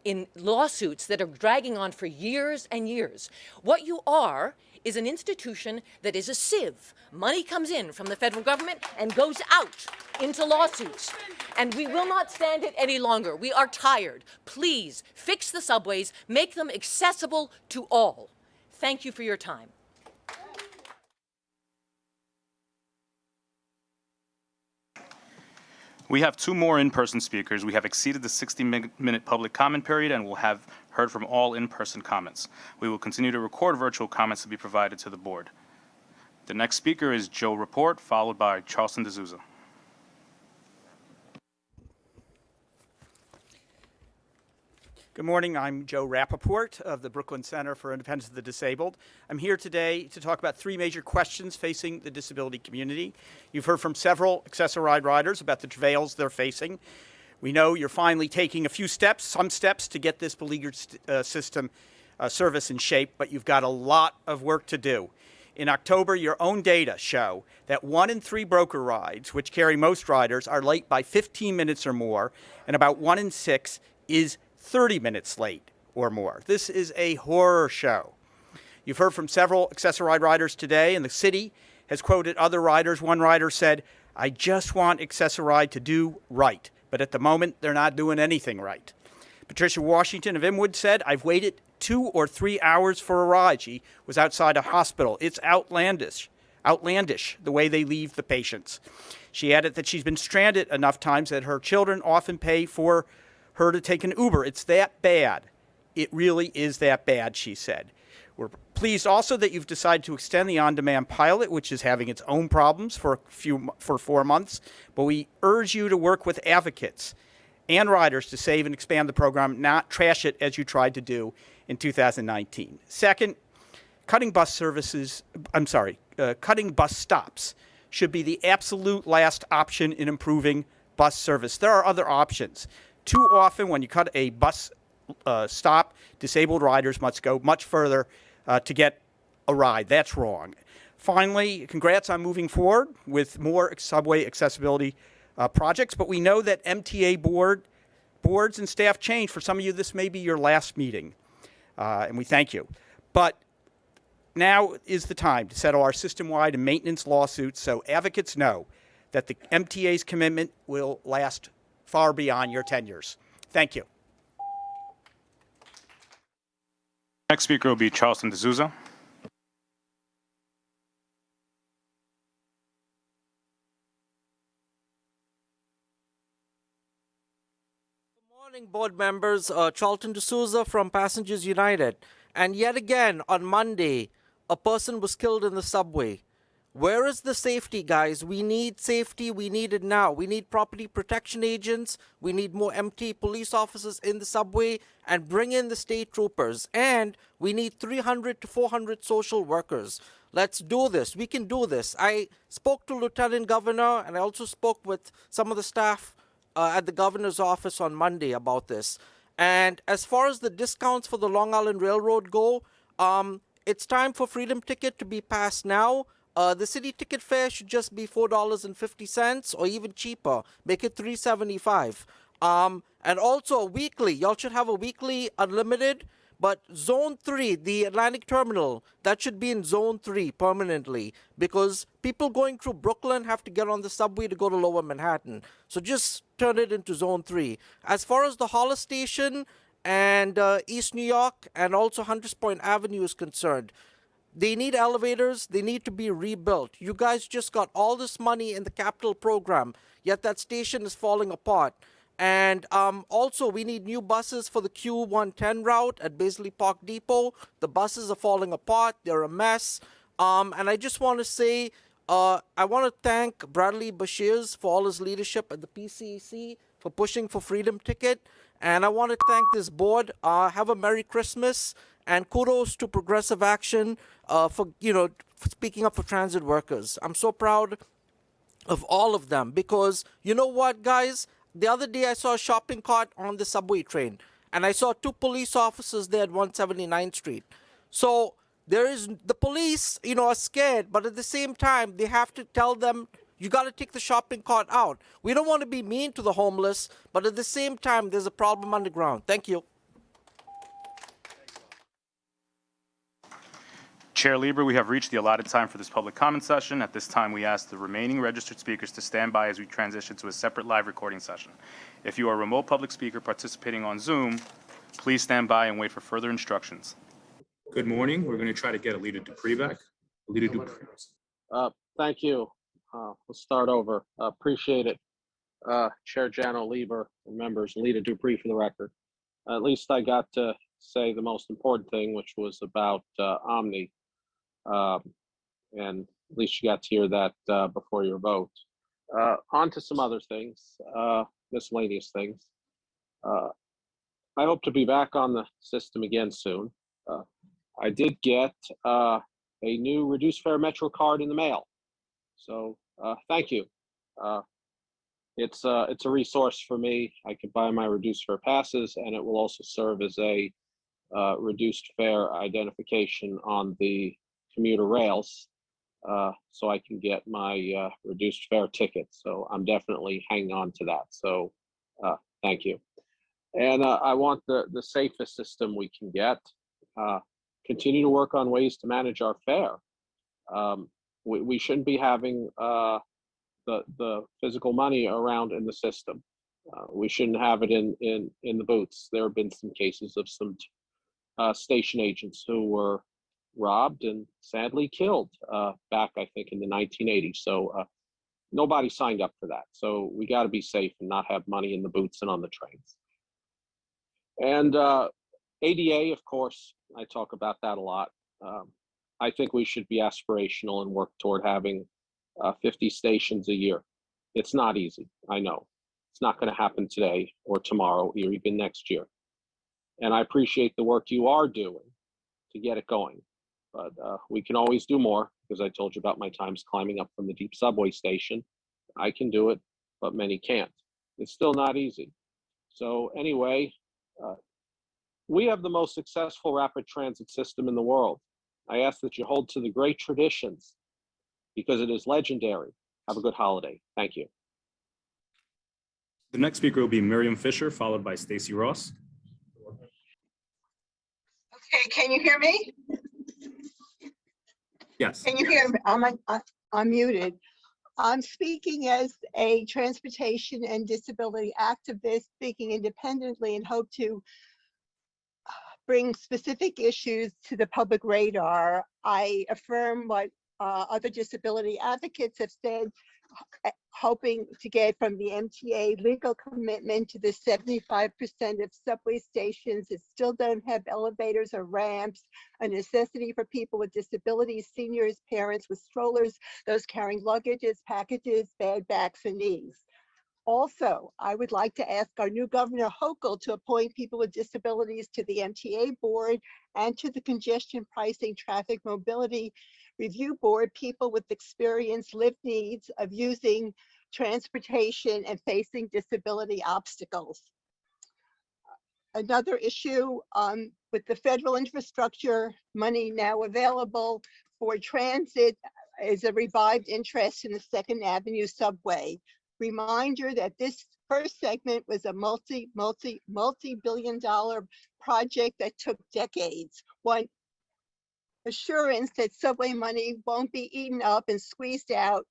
[SPEAKER 11] in lawsuits that are dragging on for years and years. What you are is an institution that is a sieve. Money comes in from the federal government and goes out into lawsuits. And we will not stand it any longer. We are tired. Please fix the subways, make them accessible to all. Thank you for your time.
[SPEAKER 1] We have two more in-person speakers. We have exceeded the 60-minute public comment period and will have heard from all in-person comments. We will continue to record virtual comments to be provided to the board. The next speaker is Joe Report, followed by Charleston D'Souza.
[SPEAKER 12] Good morning. I'm Joe Rappaport of the Brooklyn Center for Independence of the Disabled. I'm here today to talk about three major questions facing the disability community. You've heard from several accessorized riders about the travails they're facing. We know you're finally taking a few steps, some steps to get this beleaguered system service in shape, but you've got a lot of work to do. In October, your own data show that 1 in 3 broker rides, which carry most riders, are late by 15 minutes or more, and about 1 in 6 is 30 minutes late or more. This is a horror show. You've heard from several accessorized riders today, and the city has quoted other riders. One rider said, "I just want Accessoride to do right," but at the moment, they're not doing anything right. Patricia Washington of Inwood said, "I've waited 2 or 3 hours for a ride." She was outside a hospital. It's outlandish the way they leave the patients. She added that she's been stranded enough times that her children often pay for her to take an Uber. It's that bad. It really is that bad, she said. We're pleased also that you've decided to extend the on-demand pilot, which is having its own problems for 4 months. But we urge you to work with advocates and riders to save and expand the program, not trash it as you tried to do in 2019. Second, cutting bus stops should be the absolute last option in improving bus service. There are other options. Too often, when you cut a bus stop, disabled riders must go much further to get a ride. That's wrong. Finally, congrats on moving forward with more subway accessibility projects, but we know that MTA boards and staff change. For some of you, this may be your last meeting, and we thank you. But now is the time to settle our system-wide and maintenance lawsuits so advocates know that the MTA's commitment will last far beyond your tenures. Thank you.
[SPEAKER 1] Next speaker will be Charleston D'Souza.
[SPEAKER 13] Good morning, board members. Charlton D'Souza from Passengers United. And yet again, on Monday, a person was killed in the subway. Where is the safety, guys? We need safety. We need it now. We need property protection agents. We need more MTA police officers in the subway and bring in the state troopers. And we need 300 to 400 social workers. Let's do this. We can do this. I spoke to Lieutenant Governor, and I also spoke with some of the staff at the governor's office on Monday about this. And as far as the discounts for the Long Island Railroad go, it's time for Freedom Ticket to be passed now. The city ticket fare should just be $4.50 or even cheaper. Make it $3.75. And also weekly, y'all should have a weekly unlimited, but zone 3, the Atlantic terminal, that should be in zone 3 permanently, because people going through Brooklyn have to get on the subway to go to lower Manhattan. So just turn it into zone 3. As far as the Hollis station and East New York and also Hunters Point Avenue is concerned, they need elevators. They need to be rebuilt. You guys just got all this money in the capital program, yet that station is falling apart. And also, we need new buses for the Q110 route at Baisley Park Depot. The buses are falling apart. They're a mess. And I just want to say, I want to thank Bradley Bashirs for all his leadership at the PCC for pushing for Freedom Ticket. And I want to thank this board. Have a Merry Christmas. And kudos to Progressive Action for speaking up for transit workers. I'm so proud of all of them, because you know what, guys? The other day I saw a shopping cart on the subway train, and I saw 2 police officers there at 179th Street. So the police, are scared, but at the same time, they have to tell them, you got to take the shopping cart out. We don't want to be mean to the homeless, but at the same time, there's a problem underground. Thank you.
[SPEAKER 1] Chair Lieber, we have reached the allotted time for this public comment session. At this time, we ask the remaining registered speakers to stand by as we transition to a separate live recording session. If you are a remote public speaker participating on Zoom, please stand by and wait for further instructions. Good morning. We're going to try to get Alita Dupree back. Alita Dupree.
[SPEAKER 9] Thank you. We'll start over. Appreciate it. Chair Jano Lieber and members, Alita Dupree for the record. At least I got to say the most important thing, which was about Omni. And at least you got to hear that before your vote. On to some other things, miscellaneous things. I hope to be back on the system again soon. I did get a new reduced fare Metro card in the mail, so thank you. It's a resource for me. I can buy my reduced fare passes, and it will also serve as a reduced fare identification on the commuter rails, so I can get my reduced fare ticket. So I'm definitely hanging on to that. So thank you. And I want the safest system we can get. Continue to work on ways to manage our fare. We shouldn't be having the physical money around in the system. We shouldn't have it in the booths. There have been some cases of some station agents who were robbed and sadly killed back, I think, in the 1980s. So nobody signed up for that. So we got to be safe and not have money in the booths and on the trains. And ADA, of course, I talk about that a lot. I think we should be aspirational and work toward having 50 stations a year. It's not easy, I know. It's not going to happen today or tomorrow or even next year. And I appreciate the work you are doing to get it going. But we can always do more, because I told you about my times climbing up from the deep subway station. I can do it, but many can't. It's still not easy. So anyway, we have the most successful rapid transit system in the world. I ask that you hold to the great traditions, because it is legendary. Have a good holiday. Thank you.
[SPEAKER 1] The next speaker will be Miriam Fisher, followed by Stacy Ross.
[SPEAKER 14] Okay, can you hear me?
[SPEAKER 1] Yes.
[SPEAKER 14] Can you hear me? I'm muted. I'm speaking as a transportation and disability activist, speaking independently, and hope to bring specific issues to the public radar. I affirm what other disability advocates have said, hoping to get from the MTA legal commitment to the 75% of subway stations that still don't have elevators or ramps, a necessity for people with disabilities, seniors, parents with strollers, those carrying luggages, packages, bad backs, and knees. Also, I would like to ask our new Governor Hochul to appoint people with disabilities to the MTA board and to the Congestion Pricing Traffic Mobility Review Board, people with experience, lived needs of using transportation and facing disability obstacles. Another issue with the federal infrastructure money now available for transit is a revived interest in the 2nd Avenue subway. Reminder that this first segment was a multi-billion dollar project that took decades. One assurance that subway money won't be eaten up and squeezed out,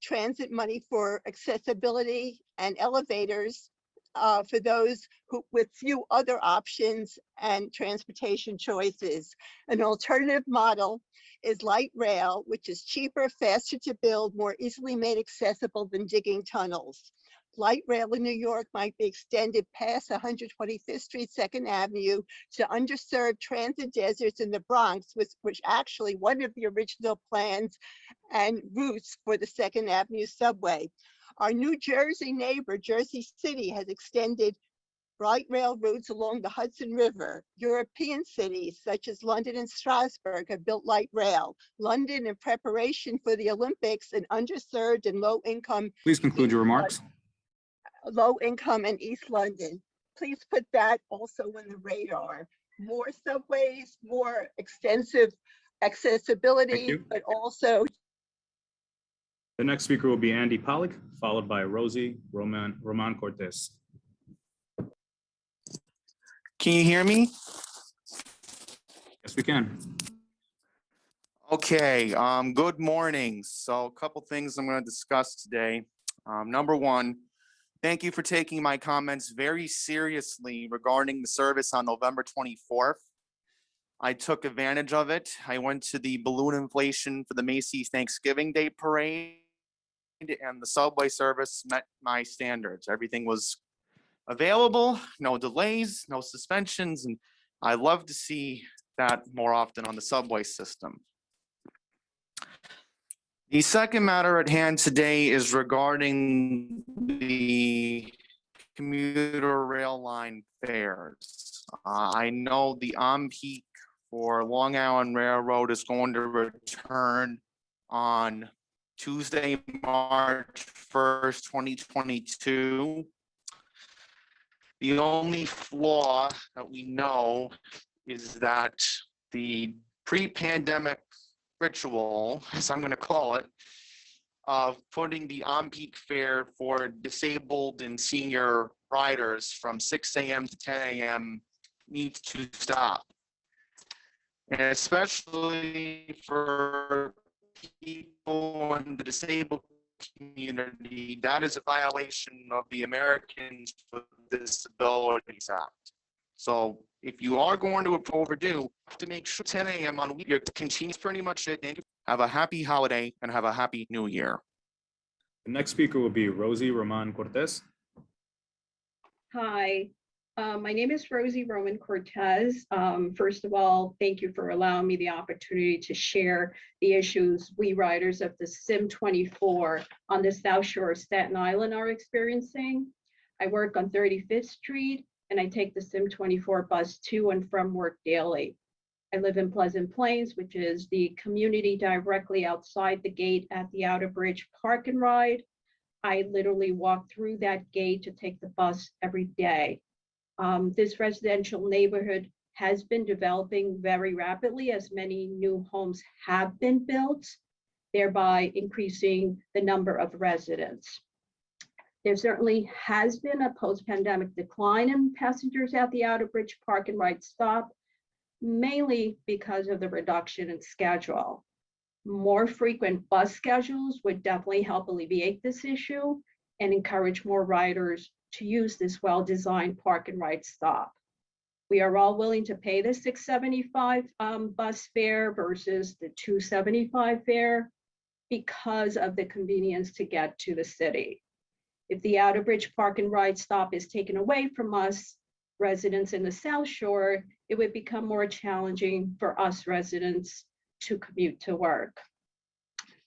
[SPEAKER 14] transit money for accessibility and elevators for those who with few other options and transportation choices. An alternative model is light rail, which is cheaper, faster to build, more easily made accessible than digging tunnels. Light rail in New York might be extended past 125th Street, 2nd Avenue to underserved transit deserts in the Bronx, which actually one of the original plans and routes for the 2nd Avenue subway. Our New Jersey neighbor, Jersey City, has extended light rail routes along the Hudson River. European cities such as London and Strasbourg have built light rail. London, in preparation for the Olympics, and underserved and low-income.
[SPEAKER 1] Please conclude your remarks.
[SPEAKER 14] Low-income and East London. Please put that also on the radar. More subways, more extensive accessibility, but also.
[SPEAKER 1] The next speaker will be Andy Pollack, followed by Rosie Roman Cortez.
[SPEAKER 15] Can you hear me?
[SPEAKER 1] Yes, we can.
[SPEAKER 15] Okay, good morning. So a couple things I'm going to discuss today. Number one, thank you for taking my comments very seriously regarding the service on November 24th. I took advantage of it. I went to the balloon inflation for the Macy's Thanksgiving Day Parade, and the subway service met my standards. Everything was available, no delays, no suspensions, and I love to see that more often on the subway system. The second matter at hand today is regarding the commuter rail line fares. I know the on-peak for Long Island Railroad is going to return on Tuesday, March 1st, 2022. The only flaw that we know is that the pre-pandemic ritual, as I'm going to call it, of putting the on-peak fare for disabled and senior riders from 6 a.m. to 10 a.m. needs to stop. And especially for people in the disabled community, that is a violation of the Americans with Disabilities Act. So if you are going to overdo, you have to make sure 10 a.m. on week continues pretty much it. Have a happy holiday and have a happy new year.
[SPEAKER 1] The next speaker will be Rosie Roman Cortez.
[SPEAKER 16] Hi, my name is Rosie Roman Cortez. First of all, thank you for allowing me the opportunity to share the issues we riders of the SIM 24 on the South Shore of Staten Island are experiencing. I work on 35th Street and I take the SIM 24 bus to and from work daily. I live in Pleasant Plains, which is the community directly outside the gate at the Outer Bridge Park and Ride. I literally walk through that gate to take the bus every day. This residential neighborhood has been developing very rapidly as many new homes have been built, thereby increasing the number of residents. There certainly has been a post-pandemic decline in passengers at the Outer Bridge Park and Ride stop, mainly because of the reduction in schedule. More frequent bus schedules would definitely help alleviate this issue and encourage more riders to use this well-designed park and ride stop. We are all willing to pay the $6.75 bus fare versus the $2.75 fare because of the convenience to get to the city. If the Outer Bridge Park and Ride stop is taken away from us, residents in the South Shore, it would become more challenging for us residents to commute to work.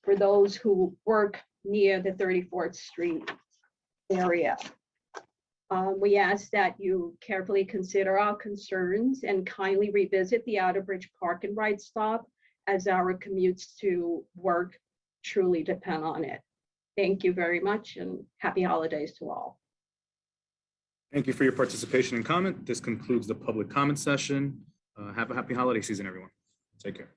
[SPEAKER 16] For those who work near the 34th Street area, we ask that you carefully consider our concerns and kindly revisit the Outer Bridge Park and Ride stop as our commutes to work truly depend on it. Thank you very much and happy holidays to all.
[SPEAKER 1] Thank you for your participation and comment. This concludes the public comment session. Have a happy holiday season, everyone. Take care.